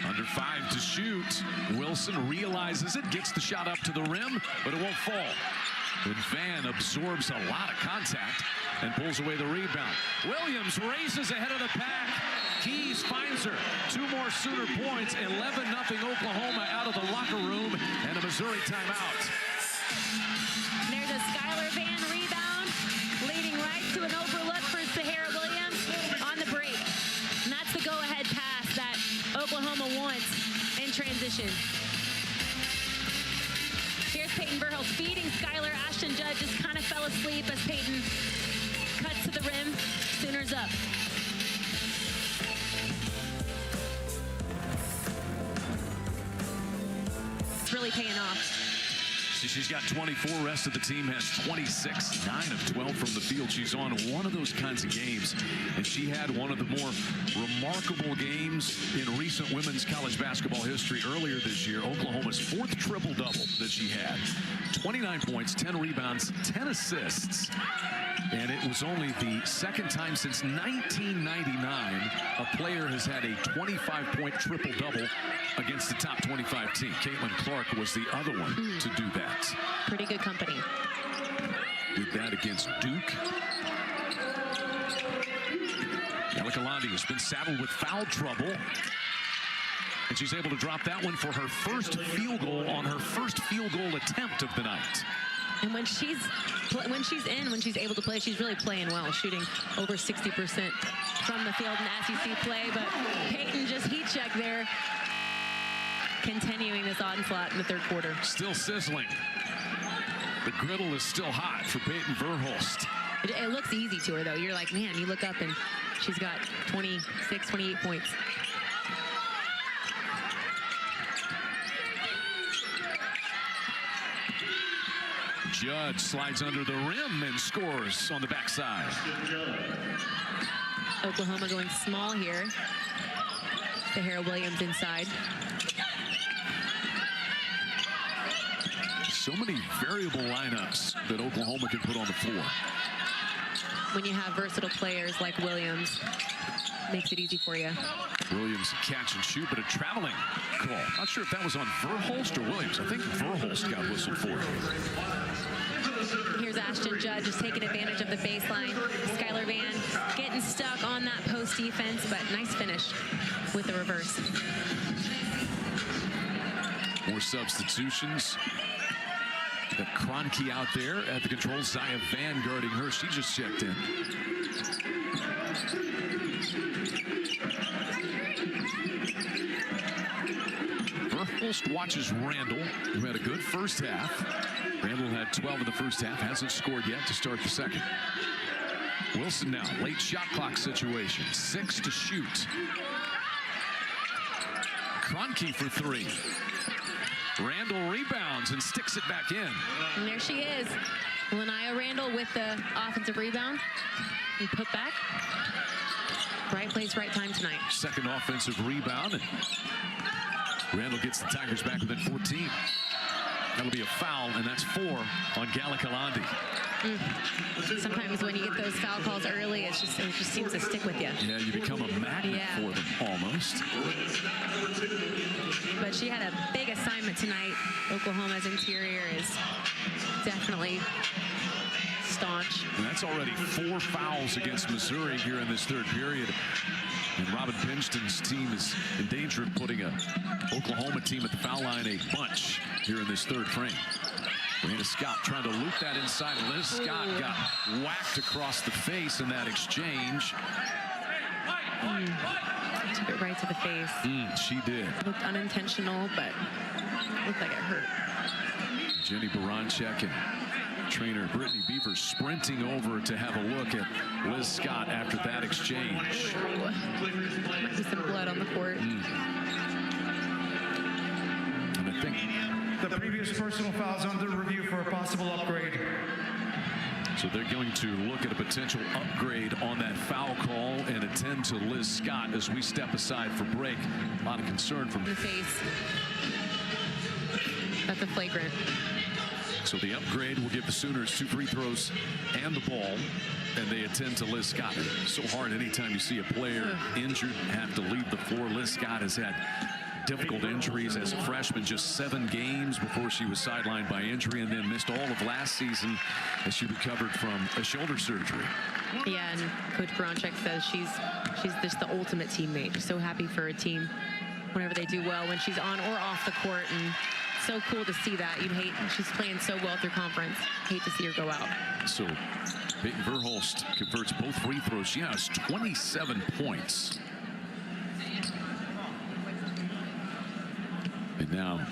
Under 5 to shoot. Wilson realizes it, gets the shot up to the rim, but it won't fall. And Van absorbs a lot of contact and pulls away the rebound. Williams races ahead of the pack. Keys finds her. 2 more Sooner points. 11-0 Oklahoma out of the locker room, and a Missouri timeout. There's a Skylar Van rebound, leading right to an overlook for Sahara Williams on the break. And that's the go-ahead pass that Oklahoma wants in transition. Here's Peyton Verhulst. Verhulst feeding Skylar. Ashton Judd just kind of fell asleep as Peyton cuts to the rim. Sooners up. It's really paying off. She's got 24. Rest of the team has 26. 9 of 12 from the field. She's on one of those kinds of games, and she had one of the more remarkable games in recent women's college basketball history earlier this year. Oklahoma's 4th triple-double that she had. 29 points, 10 rebounds, 10 assists. And it was only the second time since 1999 a player has had a 25-point triple-double against the top 25 team. Caitlin Clark was the other one to do that. Pretty good company. Did that against Duke. Gallikalandi has been saddled with foul trouble. And she's able to drop that one for her first field goal on her first field goal attempt of the night. And when she's able to play, she's really playing well, shooting over 60% from the field in SEC play. But Peyton just heat check there, continuing this onslaught in the third quarter. Still sizzling. The griddle is still hot for Peyton Verhulst. It looks easy to her, though. You're like, man, you look up and she's got 26, 28 points. Judd slides under the rim and scores on the backside. Oklahoma going small here. Sahara Williams inside. So many variable lineups that Oklahoma can put on the floor. When you have versatile players like Williams, makes it easy for you. Williams catch and shoot, but a traveling call. Not sure if that was on Verhulst or Williams. I think Verhulst got whistled for it. Here's Ashton Judd just taking advantage of the baseline. Skylar Van getting stuck on that post defense, but nice finish with the reverse. More substitutions. Got Kroenke out there at the controls. Zaya Van guarding her. She just checked in. Verhulst watches Randall, who had a good first half. Randall had 12 in the first half, hasn't scored yet to start the second. Wilson now, late shot clock situation, 6 to shoot. Kroenke for 3. Randall rebounds and sticks it back in. And there she is. Lanaya Randall with the offensive rebound and put back. Right place, right time tonight. Second offensive rebound. And Randall gets the Tigers back within 14. That'll be a foul, and that's 4 on Gallikalandi. Sometimes when you get those foul calls early, it just seems to stick with you. Yeah, you become a magnet for them almost. But she had a big assignment tonight. Oklahoma's interior is definitely staunch. And that's already 4 fouls against Missouri here in this third period. And Robin Pingeton's team is in danger of putting a Oklahoma team at the foul line a bunch here in this third frame. Rena Scott trying to loop that inside. Liz Scott got whacked across the face in that exchange. Took it right to the face. She did. Looked unintentional, but looked like it hurt. Jenny Baranchek and trainer Brittany Beaver sprinting over to have a look at Liz Scott after that exchange. Might be some blood on the court. And I think the previous personal foul is under review for a possible upgrade. so they're going to look at a potential upgrade on that foul call and attend to Liz Scott as we step aside for break. A lot of concern from the face. That's a flagrant. So the upgrade will give the Sooners 2 free throws and the ball, and they attend to Liz Scott. So hard anytime you see a player injured have to leave the floor. Liz Scott has had difficult injuries as a freshman, just 7 games before she was sidelined by injury, and then missed all of last season as she recovered from a shoulder surgery. Yeah, and Coach Baranchek says she's just the ultimate teammate. Just so happy for a team whenever they do well when she's on or off the court, and so cool to see that. You'd hate, she's playing so well through conference. Hate to see her go out. So Peyton Verhulst converts both free throws. She has 27 points. And now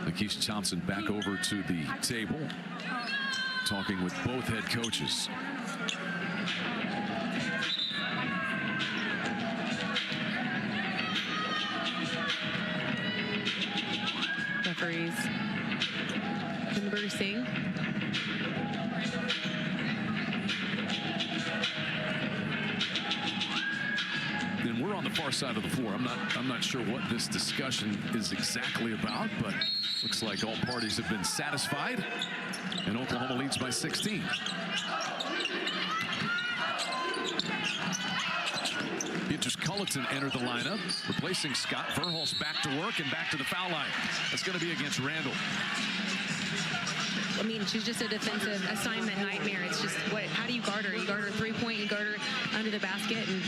the Keisha Thompson back over to the table, talking with both head coaches. Referees conversing. And we're on the far side of the floor. I'm not sure what this discussion is exactly about, but looks like all parties have been satisfied, and Oklahoma leads by 16. Beatrice Culleton entered the lineup, replacing Scott. Verhulst back to work and back to the foul line. That's going to be against Randall. I mean, she's just a defensive assignment nightmare. It's just, how do you guard her? You guard her 3-point, you guard her under the basket. And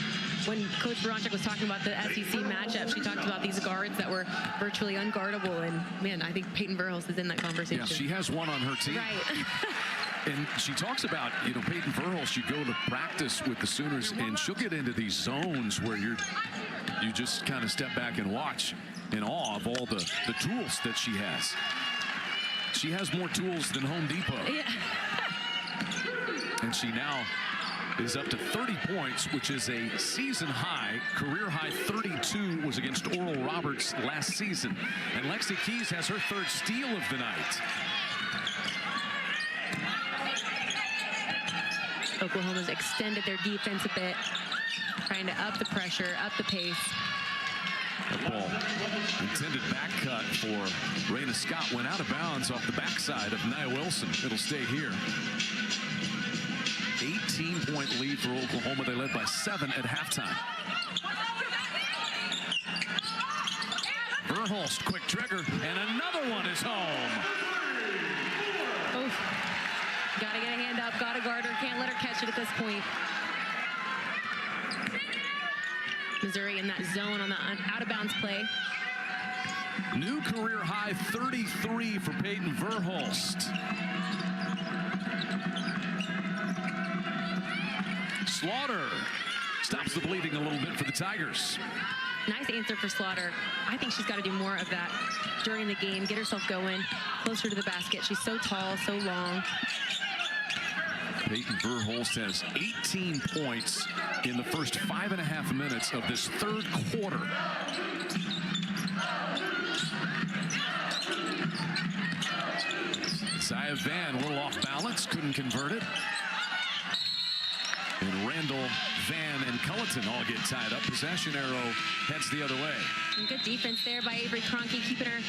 when Coach Verhulst was talking about the SEC matchup, she talked about these guards that were virtually unguardable. And man, I think Peyton Verhulst is in that conversation. Yeah, she has one on her team. Right. And she talks about, Peyton Verhulst, you go to practice with the Sooners, and she'll get into these zones where you just kind of step back and watch in awe of all the tools that she has. She has more tools than Home Depot. Yeah. And she now is up to 30 points, which is a season high. Career high 32 was against Oral Roberts last season. And Lexi Keys has her third steal of the night. Oklahoma's extended their defense a bit, trying to up the pressure, up the pace. The ball, intended back cut for Raina Scott, went out of bounds off the backside of Nia Wilson. It'll stay here. 18-point lead for Oklahoma. They led by 7 at halftime. Verhulst, quick trigger, and another one is home. Oh, gotta get a hand up, gotta guard her, can't let her catch it at this point. Missouri in that zone on the out-of-bounds play. New career high 33 for Peyton Verhulst. Slaughter stops the bleeding a little bit for the Tigers. Nice answer for Slaughter. I think she's got to do more of that during the game, get herself going, closer to the basket. She's so tall, so long. Peyton Verhulst has 18 points in the first 5.5 minutes of this third quarter. Zaya Van, a little off balance, couldn't convert it. And Randall, Van, and Culleton all get tied up. Possession arrow heads the other way. Good defense there by Avery Kroenke, keeping her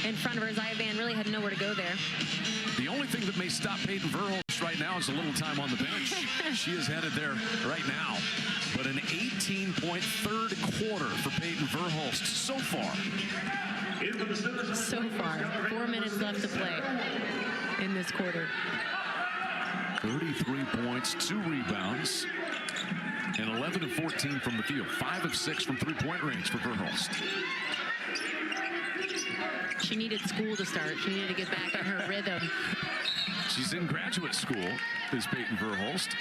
in front of her. Zaya Van really had nowhere to go there. The only thing that may stop Peyton Verhulst right now is a little time on the bench. She is headed there right now. But an 18-point third quarter for Peyton Verhulst so far. So far, 4 minutes left to play in this quarter. 33 points, 2 rebounds, and 11 of 14 from the field. 5 of 6 from three-point range for Verhulst. She needed school to start. She needed to get back in her rhythm. She's in graduate school, is Peyton Verhulst.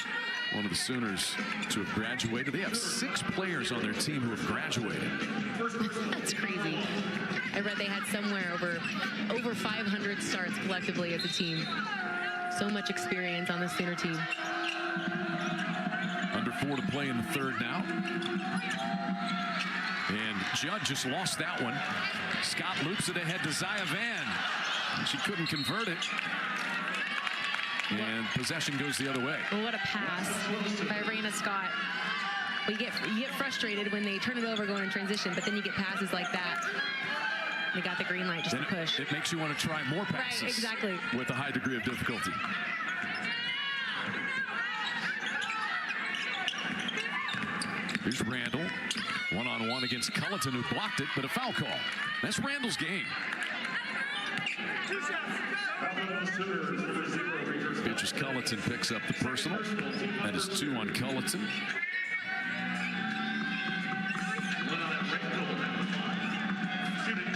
One of the Sooners to have graduated. They have 6 players on their team who have graduated. That's crazy. I read they had somewhere over 500 starts collectively as a team. So much experience on the Sooner team. Under 4 to play in the third now. And Judd just lost that one. Scott loops it ahead to Zaya Van. She couldn't convert it. And possession goes the other way. Well, what a pass by Raina Scott. Well, you get frustrated when they turn it over going in transition, but then you get passes like that. They got the green light just to push. It makes you want to try more passes. Right, exactly. With a high degree of difficulty. Here's Randall. One-on-one against Culleton, who blocked it, but a foul call. That's Randall's game. Beatrice Culleton picks up the personal. That is 2 on Culleton.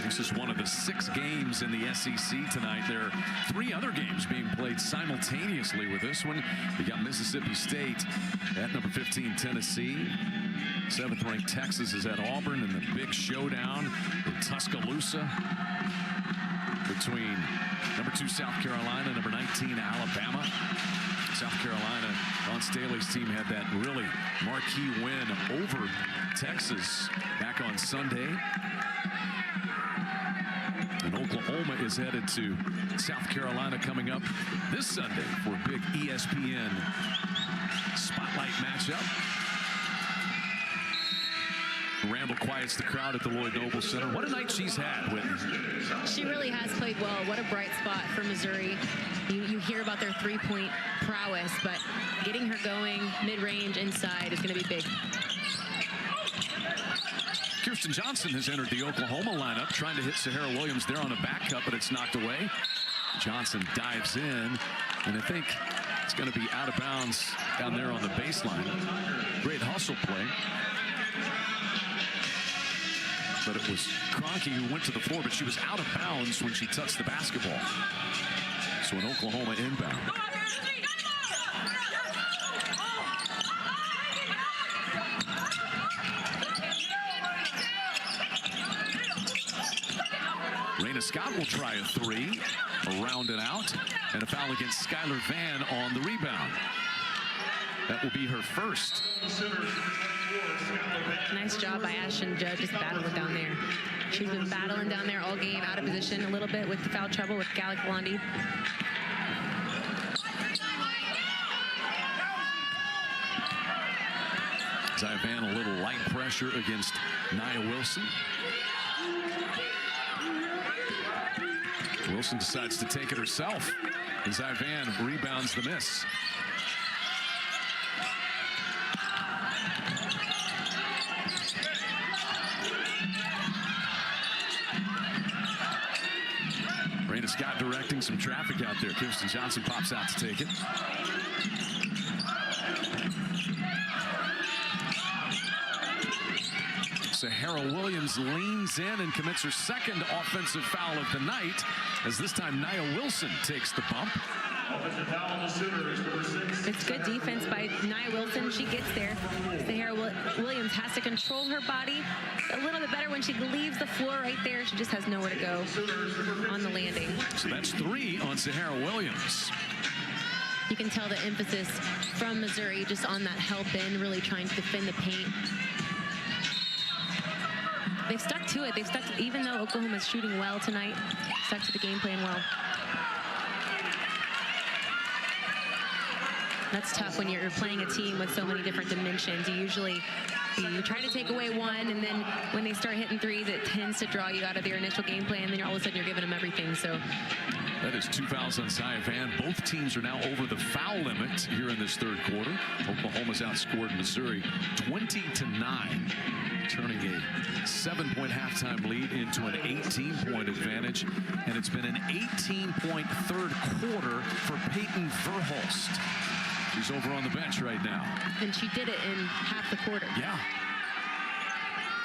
This is one of the 6 games in the SEC tonight. There are 3 other games being played simultaneously with this one. You got Mississippi State at number 15, Tennessee. 7th-ranked Texas is at Auburn in the big showdown in Tuscaloosa. between number 2 South Carolina, number 19 Alabama. South Carolina, Don Staley's team had that really marquee win over Texas back on Sunday. And Oklahoma is headed to South Carolina coming up this Sunday for a big ESPN spotlight matchup. Randall quiets the crowd at the Lloyd Noble Center. What a night she's had, Whitney. She really has played well. What a bright spot for Missouri. You hear about their three-point prowess, but getting her going mid-range inside is going to be big. Kirsten Johnson has entered the Oklahoma lineup, trying to hit Sahara Williams there on a back cut, but it's knocked away. Johnson dives in, and I think it's going to be out of bounds down there on the baseline. Great hustle play. But it was Kroenke who went to the floor, but she was out of bounds when she touched the basketball. So an Oklahoma inbound. Raina Scott will try a three, around and out, and a foul against Skylar Vann on the rebound. That will be her first. Nice job by Ashton Judd, just battling down there. She's been battling down there all game, out of position a little bit with the foul trouble with Gallic Blondie. Zia Vann a little light pressure against Nia Wilson. Wilson decides to take it herself, and Zia Vann rebounds the miss. Raina Scott directing some traffic out there. Kirsten Johnson pops out to take it. Sahara Williams leans in and commits her second offensive foul of the night, as this time Nia Wilson takes the bump. It's good defense by Nia Wilson. She gets there. Sahara Williams has to control her body a little bit better when she leaves the floor right there. She just has nowhere to go on the landing. So that's 3 on Sahara Williams. You can tell the emphasis from Missouri just on that help in, really trying to defend the paint. They've stuck to it. They've stuck to, even though Oklahoma's shooting well tonight, stuck to the game plan well. That's tough when you're playing a team with so many different dimensions. You try to take away one, and then when they start hitting threes, it tends to draw you out of their initial game plan, and then all of a sudden you're giving them everything. So that is 2 fouls on Zia Vann. Both teams are now over the foul limit here in this third quarter. Oklahoma's outscored Missouri 20-9, turning a 7-point halftime lead into an 18-point advantage, and it's been an 18-point third quarter for Peyton Verhulst. She's over on the bench right now. And she did it in half the quarter. Yeah.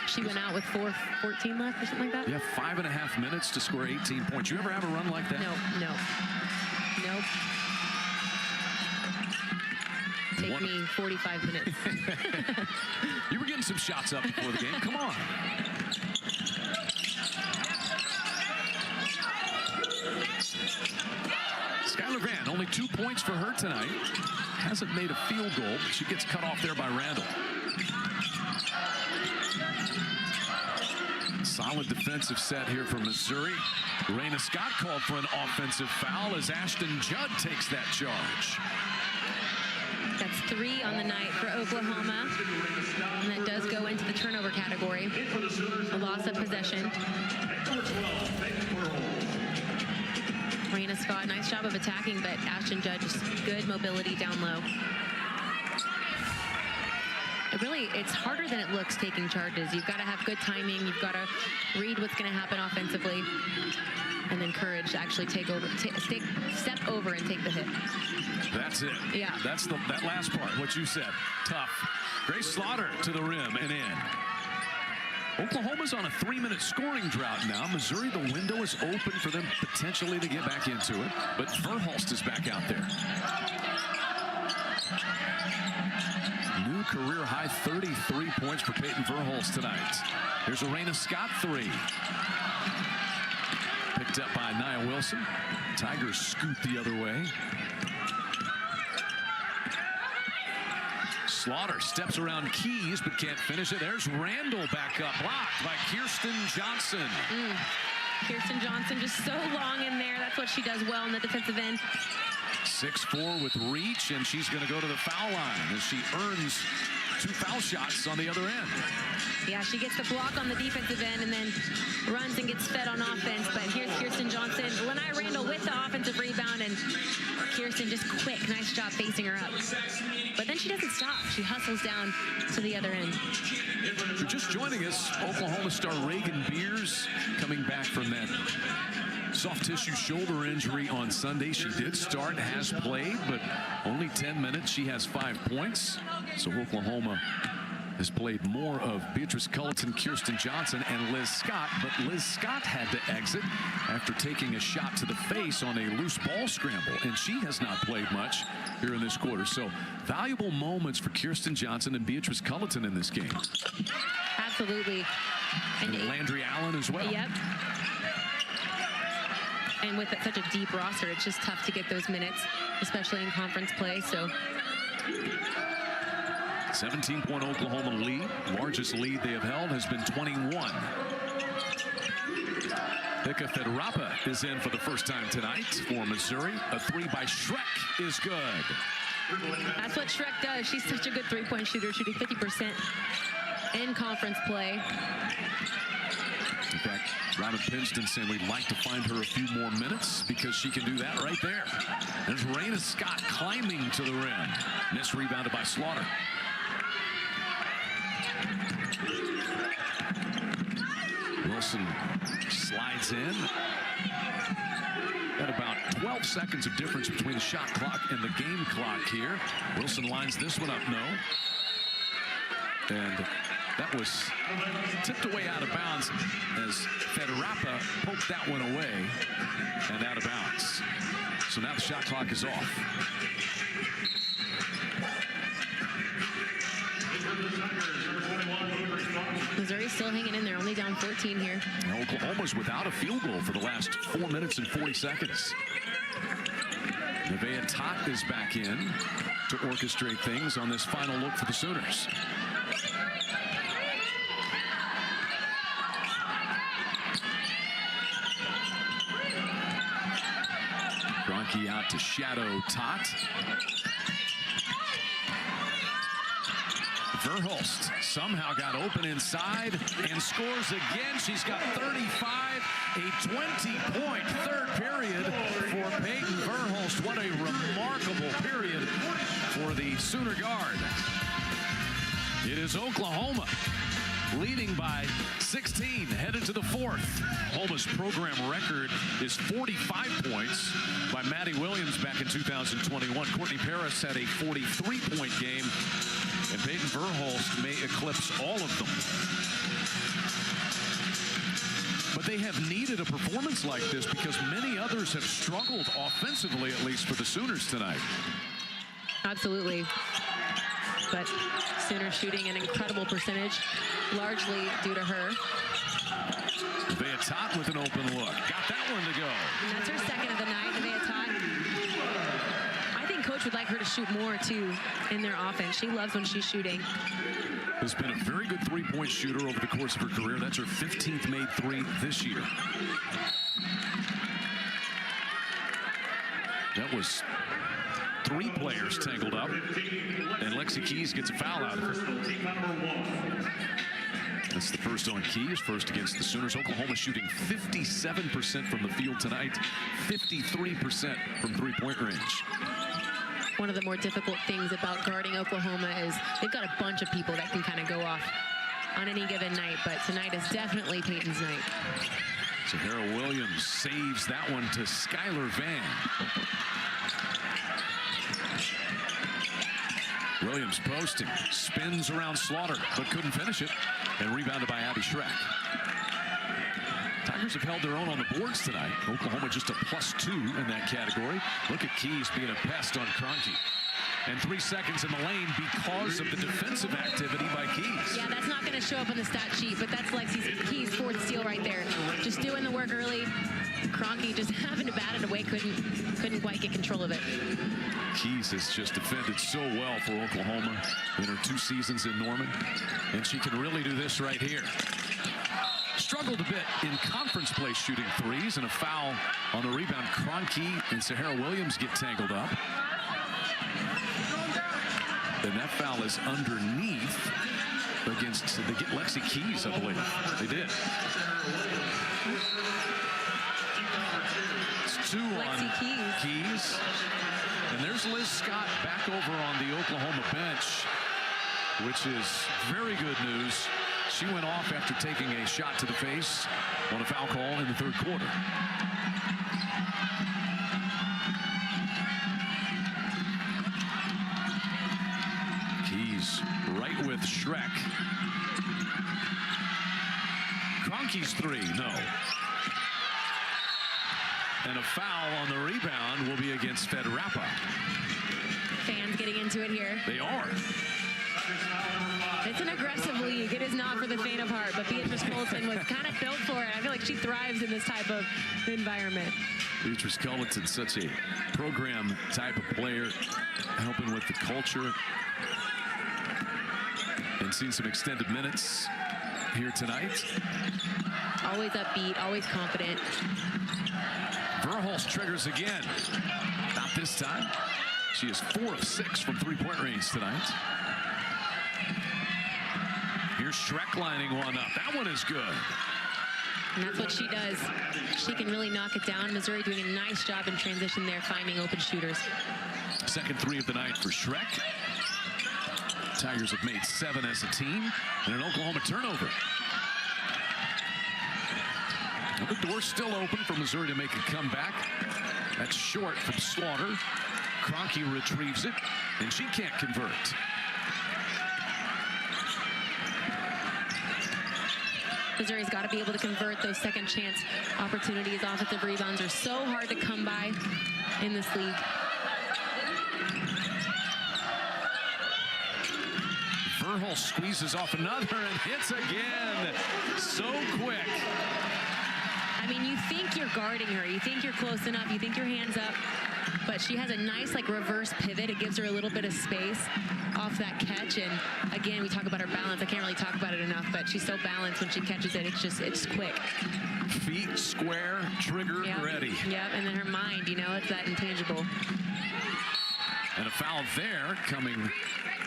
She went out with 4:14 left or something like that? Yeah, 5.5 minutes to score 18 points. You ever have a run like that? No. Take me 45 minutes. You were getting some shots up before the game. Come on. Skylar Vann, only 2 points for her tonight. Hasn't made a field goal, but she gets cut off there by Randall. Solid defensive set here for Missouri. Raina Scott called for an offensive foul as Ashton Judd takes that charge. That's 3 on the night for Oklahoma, and that does go into the turnover category. A loss of possession. Raina Scott, nice job of attacking, but Ashton Judd, just good mobility down low. It's harder than it looks taking charges. You've got to have good timing. You've got to read what's going to happen offensively, and then courage to actually step over and take the hit. That's it. Yeah. That's that last part, what you said. Tough. Grace Slaughter to the rim and in. Oklahoma's on a 3-minute scoring drought now. Missouri, the window is open for them potentially to get back into it, but Verhulst is back out there. New career high 33 points for Peyton Verhulst tonight. Here's a Raina Scott 3. Picked up by Nia Wilson. Tigers scoot the other way. Slaughter steps around Keys but can't finish it. There's Randall back up, blocked by Kirsten Johnson. Kirsten Johnson just so long in there. That's what she does well in the defensive end. 6'4" with reach, and she's going to go to the foul line as she earns 2 foul shots on the other end. Yeah, she gets the block on the defensive end and then runs and gets fed on offense. But here's Kirsten Johnson. Lanai Randall with the offensive rebound, and Kirsten just quick. Nice job facing her up. But then she doesn't stop. She hustles down to the other end. If you're just joining us, Oklahoma star Reagan Beers coming back from that soft tissue shoulder injury on Sunday. She did start, has played, but only 10 minutes. She has 5 points. So Oklahoma has played more of Beatrice Culleton, Kirsten Johnson, and Liz Scott, but Liz Scott had to exit after taking a shot to the face on a loose ball scramble, and she has not played much here in this quarter. So valuable moments for Kirsten Johnson and Beatrice Culleton in this game. Absolutely. And Landry Allen as well. Yep. And with such a deep roster, it's just tough to get those minutes, especially in conference play. So 17-point Oklahoma lead. Largest lead they have held has been 21. Hika Fedrapa is in for the first time tonight for Missouri. A 3 by Schreck is good. That's what Schreck does. She's such a good three-point shooter, shooting 50% in conference play. In fact, Robin Pinston saying we'd like to find her a few more minutes because she can do that right there. There's Raina Scott climbing to the rim. Miss rebounded by Slaughter. Wilson slides in. Got about 12 seconds of difference between the shot clock and the game clock here. Wilson lines this one up, no. And that was tipped away out of bounds as Fedrapa poked that one away and out of bounds. So now the shot clock is off. Missouri's still hanging in there, only down 14 here. Oklahoma's without a field goal for the last 4 minutes and 40 seconds. Nevaeh Tot is back in to orchestrate things on this final look for the Sooners. Kroenke out to shadow Tot. Verhulst somehow got open inside and scores again. She's got 35, a 20-point third period for Peyton Verhulst. What a remarkable period for the Sooner guard. It is Oklahoma leading by 16, headed to the fourth. Oklahoma's program record is 45 points by Maddie Williams back in 2021. Courtney Paris had a 43-point game, and Peyton Verhulst may eclipse all of them. But they have needed a performance like this because many others have struggled offensively, at least for the Sooners tonight. Absolutely. But Sooners shooting an incredible percentage, largely due to her. Nevaeh Tot with an open look. Got that one to go. And that's her second of the night, Nevaeh Tot. I think Coach would like her to shoot more, too, in their offense. She loves when she's shooting. Has been a very good three-point shooter over the course of her career. That's her 15th made three this year. That was 3 players tangled up, and Lexi Keys gets a foul out of her. That's the first on Keys, first against the Sooners. Oklahoma shooting 57% from the field tonight, 53% from three-point range. One of the more difficult things about guarding Oklahoma is they've got a bunch of people that can kind of go off on any given night, but tonight is definitely Peyton's night. Sahara Williams saves that one to Skylar Van. Williams posting, spins around Slaughter, but couldn't finish it, and rebounded by Abby Schreck. Tigers have held their own on the boards tonight. Oklahoma just a +2 in that category. Look at Keys being a pest on Kroenke. And 3 seconds in the lane because of the defensive activity by Keys. Yeah, that's not going to show up on the stat sheet, but that's Lexi Keys' 4th steal right there. Just doing the work early, Kroenke just having to bat it away, couldn't quite get control of it. Keys has just defended so well for Oklahoma in her 2 seasons in Norman, and she can really do this right here. Struggled a bit in conference play shooting threes, and a foul on the rebound. Kroenke and Sahara Williams get tangled up. And that foul is underneath against Lexi Keys, I believe. They did. It's 2 on Keys. And there's Liz Scott back over on the Oklahoma bench, which is very good news. She went off after taking a shot to the face on a foul call in the 3rd quarter. Keys right with Schreck. Kroenke's 3, no. And a foul on the rebound will be against Verhulst. Fans getting into it here. They are. It's an aggressive league. It is not for the faint of heart, but Beatrice Culleton was kind of built for it. I feel like she thrives in this type of environment. Beatrice Culleton, such a program type of player, helping with the culture. And seeing some extended minutes here tonight. Always upbeat, always confident. Verhulst triggers again. Not this time. She is 4 of 6 from 3-point range tonight. Here's Schreck lining one up. That one is good. And that's what she does. She can really knock it down. Missouri doing a nice job in transition there, finding open shooters. Second 3 of the night for Schreck. Tigers have made 7 as a team, and an Oklahoma turnover. Well, the door's still open for Missouri to make a comeback. That's short from Slaughter. Kroenke retrieves it, and she can't convert. Missouri's got to be able to convert those second chance opportunities. Offensive rebounds are so hard to come by in this league. Verhulst squeezes off another and hits again. So quick. I mean, you think you're guarding her. You think you're close enough. You think your hand's up. But she has a nice, like, reverse pivot. It gives her a little bit of space off that catch. And, again, we talk about her balance. I can't really talk about it enough, but she's so balanced when she catches it. It's quick. Feet square, trigger ready. Yep, and then her mind, you know, it's that intangible. And a foul there coming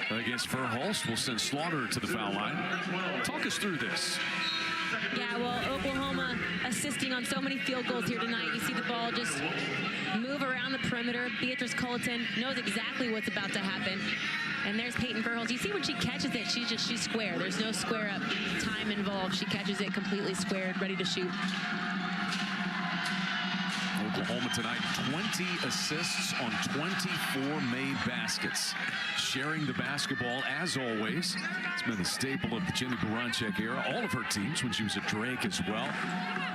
against Verhulst will send Slaughter to the foul line. Talk us through this. Yeah, well, Oklahoma assisting on so many field goals here tonight. You see the ball just move around the perimeter. Beatrice Culleton knows exactly what's about to happen. And there's Peyton Verhulst. You see when she catches it, she's square. There's no square up time involved. She catches it completely squared, ready to shoot. Oklahoma tonight, 20 assists on 24 made baskets. Sharing the basketball, as always. It's been a staple of the Jenny Baranczyk era. All of her teams when she was at Drake as well.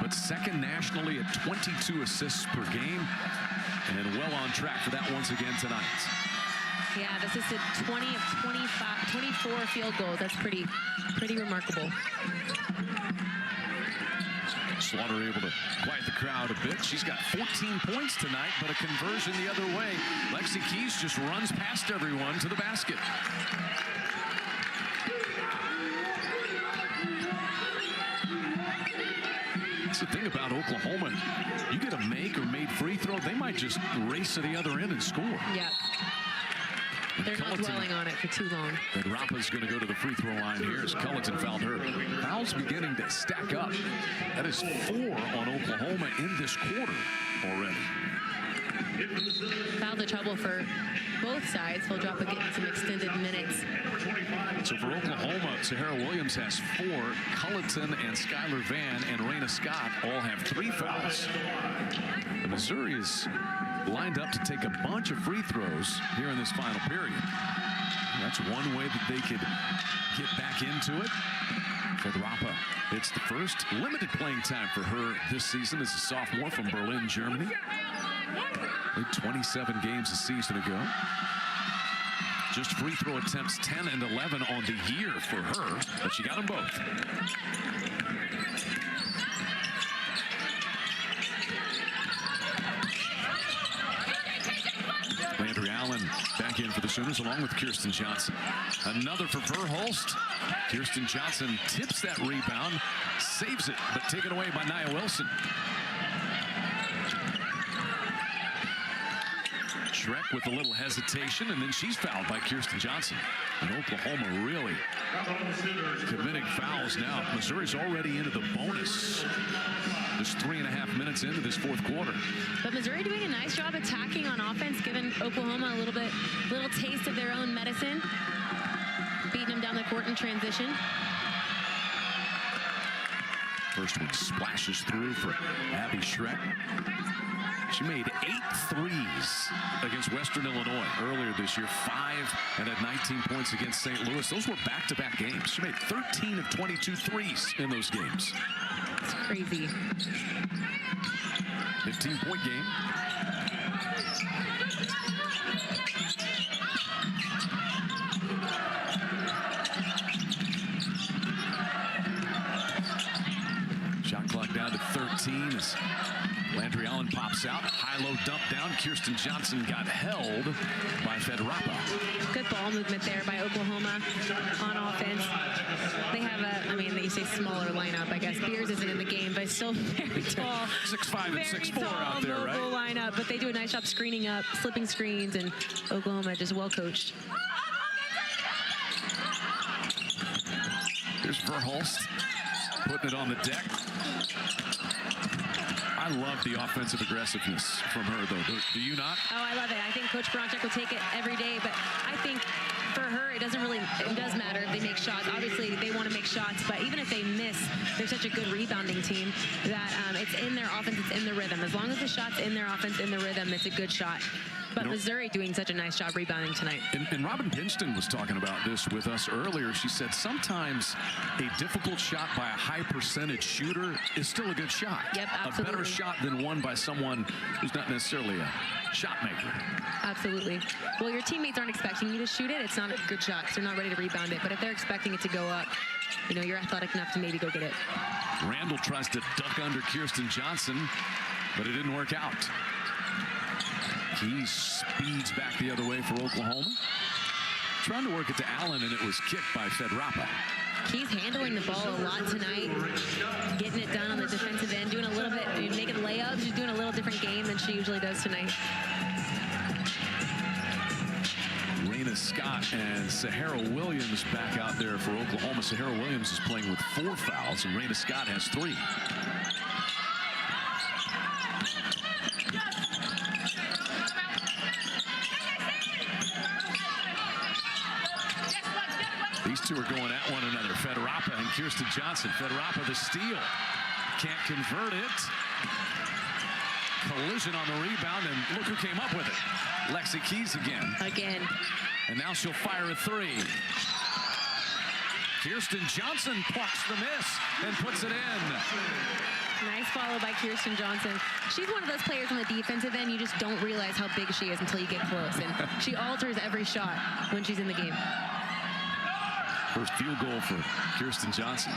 But second nationally at 22 assists per game. And well on track for that once again tonight. Yeah, this is a 20 of 25, 24 field goals. That's pretty remarkable. Slaughter able to quiet the crowd a bit. She's got 14 points tonight, but a conversion the other way. Lexi Keys just runs past everyone to the basket. That's the thing about Oklahoma. You get a make or made free throw, they might just race to the other end and score. Yep. They're not dwelling on it for too long. And Rapa's going to go to the free throw line here as Culleton fouled her. Fouls beginning to stack up. That is 4 on Oklahoma in this quarter already. Foul's a trouble for both sides. They'll drop again some extended minutes. So for Oklahoma, Sahara Williams has 4. Culleton and Skylar Van and Raina Scott all have 3 fouls. And Missouri is lined up to take a bunch of free throws here in this final period. That's one way that they could get back into it. For Rapa, it's the first limited playing time for her this season as a sophomore from Berlin, Germany. Played 27 games a season ago. Just free throw attempts 10 and 11 on the year for her, but she got them both. the Sooners, along with Kirsten Johnson. Another for Verhulst. Kirsten Johnson tips that rebound, saves it, but taken away by Nia Wilson. Shrek with a little hesitation, and then she's fouled by Kirsten Johnson. And Oklahoma really committing fouls now. Missouri's already into the bonus. Just 3.5 minutes into this fourth quarter. But Missouri doing a nice job attacking on offense, giving Oklahoma a little taste of their own medicine, beating them down the court in transition. First one splashes through for Abby Shrek. She made 8 threes against Western Illinois earlier this year, 5 and had 19 points against St. Louis. Those were back-to-back games. She made 13 of 22 threes in those games. It's crazy. 15-point game. Shot clock down to 13 as Landry Allen pops out. High-low dump down. Kirsten Johnson got held by Fedrapa. Good ball movement there by Oklahoma on offense. They have you say smaller lineup, I guess. Beers isn't in the game, but still very tall. 6'5" and 6'4" out there, right? Mobile lineup, but they do a nice job screening up, slipping screens, and Oklahoma just well coached. Here's Verhulst putting it on the deck. I love the offensive aggressiveness from her, though. Do you not? Oh, I love it. I think Coach Baranczyk will take it every day, but I think for her, it does matter if they make shots. Obviously, they want to make shots, but even if they miss, they're such a good rebounding team that it's in their offense, it's in the rhythm. As long as the shot's in their offense, in the rhythm, it's a good shot. But Missouri doing such a nice job rebounding tonight. And Robin Pinston was talking about this with us earlier. She said sometimes a difficult shot by a high percentage shooter is still a good shot. Yep, absolutely. A better shot than one by someone who's not necessarily a shot maker. Absolutely. Well, your teammates aren't expecting you to shoot it. It's not a good shot because they're not ready to rebound it. But if they're expecting it to go up, you're athletic enough to maybe go get it. Randall tries to duck under Kirsten Johnson, but it didn't work out. He speeds back the other way for Oklahoma. Trying to work it to Allen, and it was kicked by Fedrapa. He's handling the ball a lot tonight, getting it done on the defensive end, doing a little bit, making layups. She's doing a little different game than she usually does tonight. Raina Scott and Sahara Williams back out there for Oklahoma. Sahara Williams is playing with 4 fouls, and Raina Scott has 3. These two are going at one another, Fedrapa and Kirsten Johnson. Fedrapa the steal. Can't convert it. Collision on the rebound, and look who came up with it. Lexi Keys again. And now she'll fire a 3. Kirsten Johnson plucks the miss and puts it in. Nice follow by Kirsten Johnson. She's one of those players on the defensive end, you just don't realize how big she is until you get close. And she alters every shot when she's in the game. First field goal for Kirsten Johnson.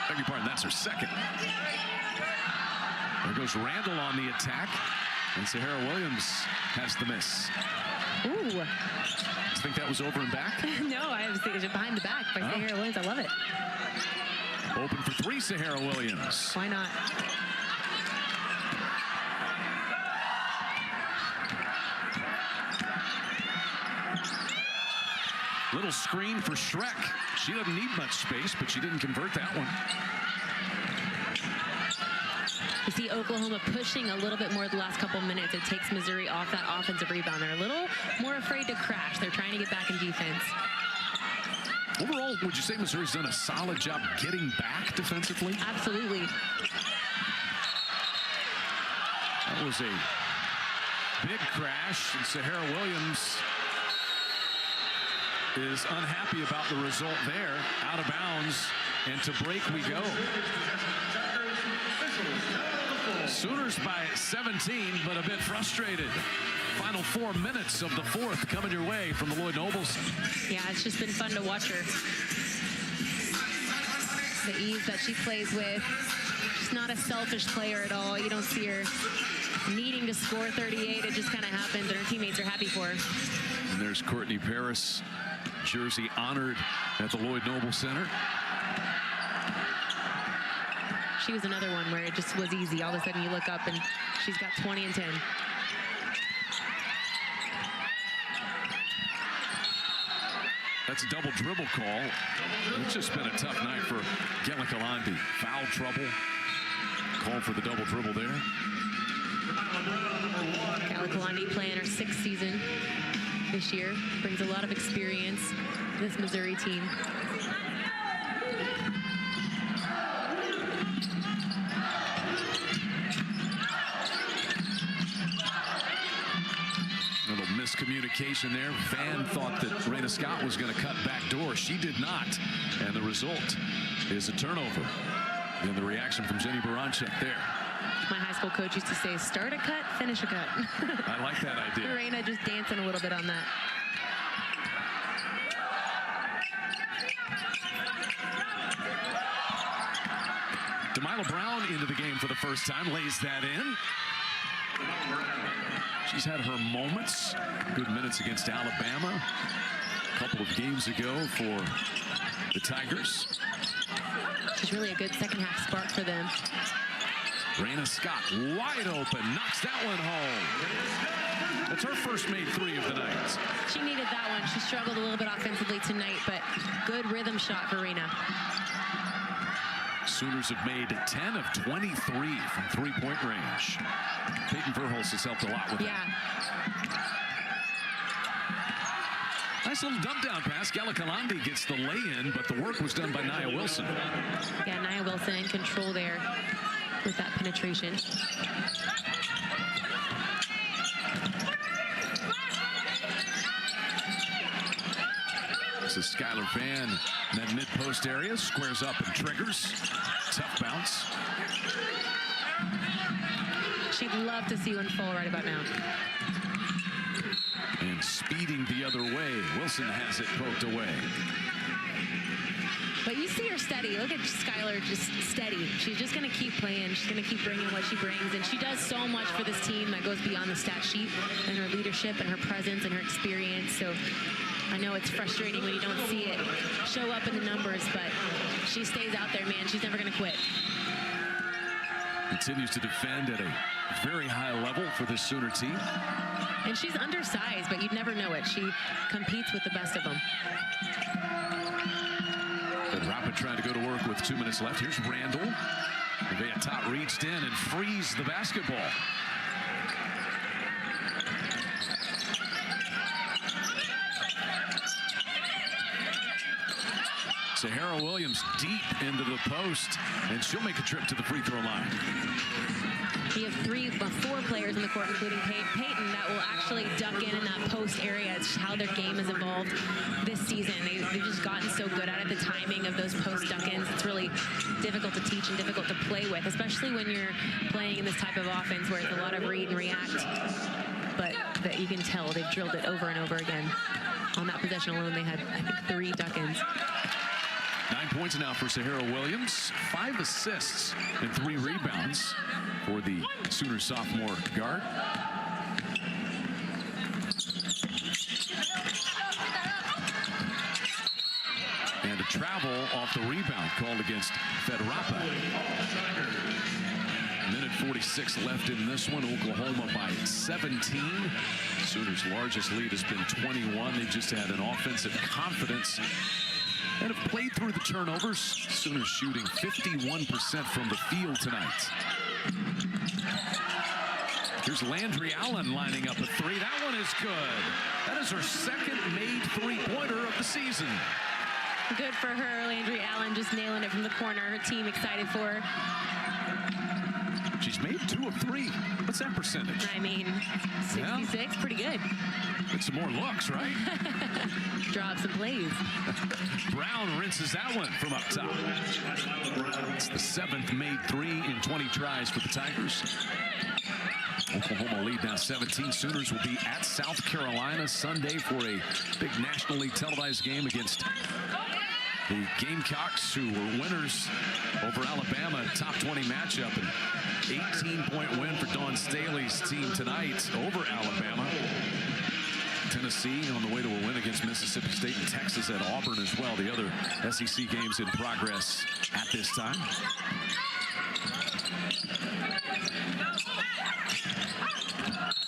Beg your pardon, that's her second. There goes Randall on the attack, and Sahara Williams has the miss. Ooh. You think that was over and back? No, I was thinking behind the back by Sahara Williams. I love it. Open for 3, Sahara Williams. Why not? Little screen for Shrek. She doesn't need much space, but she didn't convert that one. You see Oklahoma pushing a little bit more the last couple minutes. It takes Missouri off that offensive rebound. They're a little more afraid to crash. They're trying to get back in defense. Overall, would you say Missouri's done a solid job getting back defensively? Absolutely. That was a big crash, and Sahara Williams is unhappy about the result there. Out of bounds, and to break we go. Sooners by 17, but a bit frustrated. Final 4 minutes of the fourth coming your way from the Lloyd Nobles. Yeah, it's just been fun to watch her. The ease that she plays with. She's not a selfish player at all. You don't see her needing to score 38. It just kind of happens, and her teammates are happy for her. And there's Courtney Paris, jersey honored at the Lloyd Noble Center. She was another one where it just was easy. All of a sudden you look up and she's got 20 and 10. That's a double dribble call. It's just been a tough night for Gelikalandi. Foul trouble. Call for the double dribble there. Gelikalandi playing her 6th season this year. Brings a lot of experience to this Missouri team. Miscommunication there. Van thought that Raina Scott was going to cut back door. She did not. And the result is a turnover. And the reaction from Jenny Baranczyk there. My high school coach used to say, start a cut, finish a cut. I like that idea. Raina just dancing a little bit on that. Demila Brown into the game for the first time. Lays that in. She's had her moments, good minutes against Alabama a couple of games ago for the Tigers. She's really a good second half spark for them. Raina Scott wide open, knocks that one home. That's her first made 3 of the night. She needed that one. She struggled a little bit offensively tonight, but good rhythm shot for Raina. Sooners have made 10 of 23 from 3-point range. Peyton Verhulst has helped a lot with that. Nice little dump down pass. Gelikalandi gets the lay-in, but the work was done by Nia Wilson. Yeah, Nia Wilson in control there with that penetration. This is Skylar Van in that mid-post area. Squares up and triggers. Tough bounce. She'd love to see one fall right about now. And speeding the other way. Wilson has it poked away. But you see her steady. Look at Skylar, just steady. She's just going to keep playing. She's going to keep bringing what she brings. And she does so much for this team that goes beyond the stat sheet, and her leadership and her presence and her experience. So I know it's frustrating when you don't see it show up in the numbers, but she stays out there, man. She's never going to quit. Continues to defend at a very high level for this Sooner team. And she's undersized, but you'd never know it. She competes with the best of them. And Rapid trying to go to work with 2 minutes left. Here's Randall. Nevaeh Top reached in and frees the basketball. Sahara Williams deep into the post, and she'll make a trip to the free throw line. You have 4 players in the court, including Peyton, that will actually duck in that post area. It's how their game has evolved this season. They've just gotten so good at it. The timing of those post duck-ins, it's really difficult to teach and difficult to play with, especially when you're playing in this type of offense where it's a lot of read and react. But that you can tell they've drilled it over and over again. On that possession alone, they had, I think, 3 duck-ins. 9 points now for Sahara Williams, 5 assists and 3 rebounds for the Sooner sophomore guard. And a travel off the rebound called against Federapa. Minute 46 left in this one. Oklahoma by 17. Sooners' largest lead has been 21. They've just had an offensive confidence and have played through the turnovers. Sooners shooting 51% from the field tonight. Here's Landry Allen lining up a 3. That one is good. That is her second made 3-pointer of the season. Good for her. Landry Allen just nailing it from the corner. Her team excited for her. She's made 2 of 3. What's that percentage? I mean, 66, yeah. Pretty good. Get some more looks, right? Draw up some plays. Brown rinses that one from up top. It's the 7th made 3 in 20 tries for the Tigers. Oklahoma lead now 17. Sooners will be at South Carolina Sunday for a big nationally televised game against The Gamecocks, who were winners over Alabama, top 20 matchup, an 18-point win for Dawn Staley's team tonight over Alabama. Tennessee on the way to a win against Mississippi State, and Texas at Auburn as well. The other SEC games in progress at this time.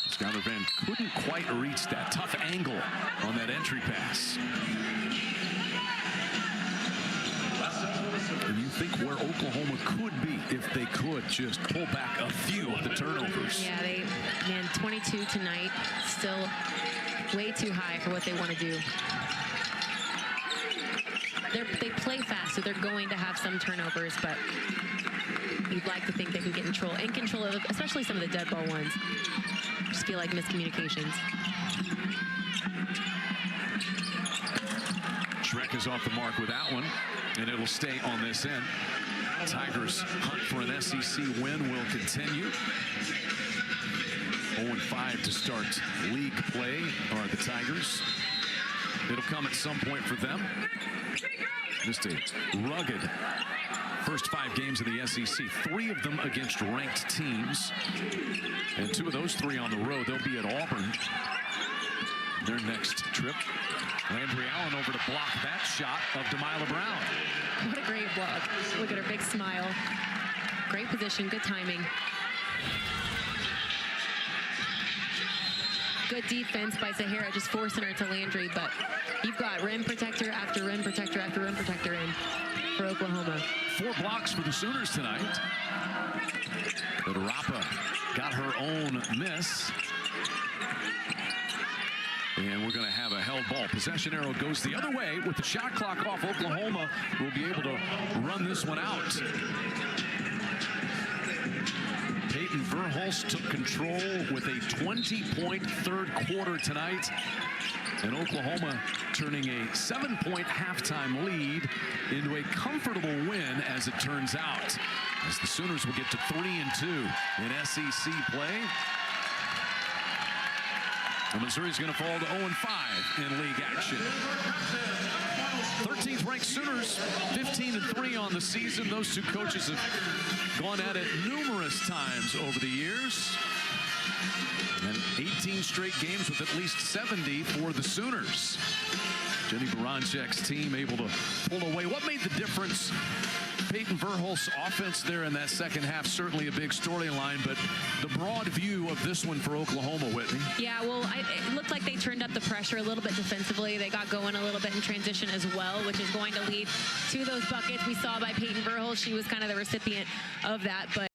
Skylar Van couldn't quite reach that tough angle on that entry pass. And you think where Oklahoma could be if they could just pull back a few of the turnovers. Yeah, man, 22 tonight, still way too high for what they want to do. They play fast, so they're going to have some turnovers, but you'd like to think they can get in control of, especially some of the dead ball ones. Just feel like miscommunications. Shrek is off the mark with that one, and it'll stay on this end. Tigers' hunt for an SEC win will continue. 0-5 to start league play are the Tigers. It'll come at some point for them. Just a rugged first 5 games of the SEC. 3 of them against ranked teams. And 2 of those 3 on the road. They'll be at Auburn their next trip. Landry Allen over to block that shot of Delilah Brown. What a great block. Look at her big smile. Great position, good timing. Good defense by Sahara, just forcing her to Landry, but you've got rim protector after rim protector after rim protector in for Oklahoma. 4 blocks for the Sooners tonight. But Arapa got her own miss. And we're going to have a held ball. Possession arrow goes the other way. With the shot clock off, Oklahoma will be able to run this one out. Peyton Verhulst took control with a 20-point third quarter tonight. And Oklahoma turning a 7-point halftime lead into a comfortable win, as it turns out, as the Sooners will get to 3-2 in SEC play. And Missouri's going to fall to 0-5 in league action. 13th ranked Sooners, 15-3 on the season. Those 2 coaches have gone at it numerous times over the years. And 18 straight games with at least 70 for the Sooners. Jenny Baranczyk's team able to pull away. What made the difference? Peyton Verhulst's offense there in that second half, certainly a big storyline, but the broad view of this one for Oklahoma, Whitney. Yeah, well, it looked like they turned up the pressure a little bit defensively. They got going a little bit in transition as well, which is going to lead to those buckets we saw by Peyton Verhulst. She was kind of the recipient of that, but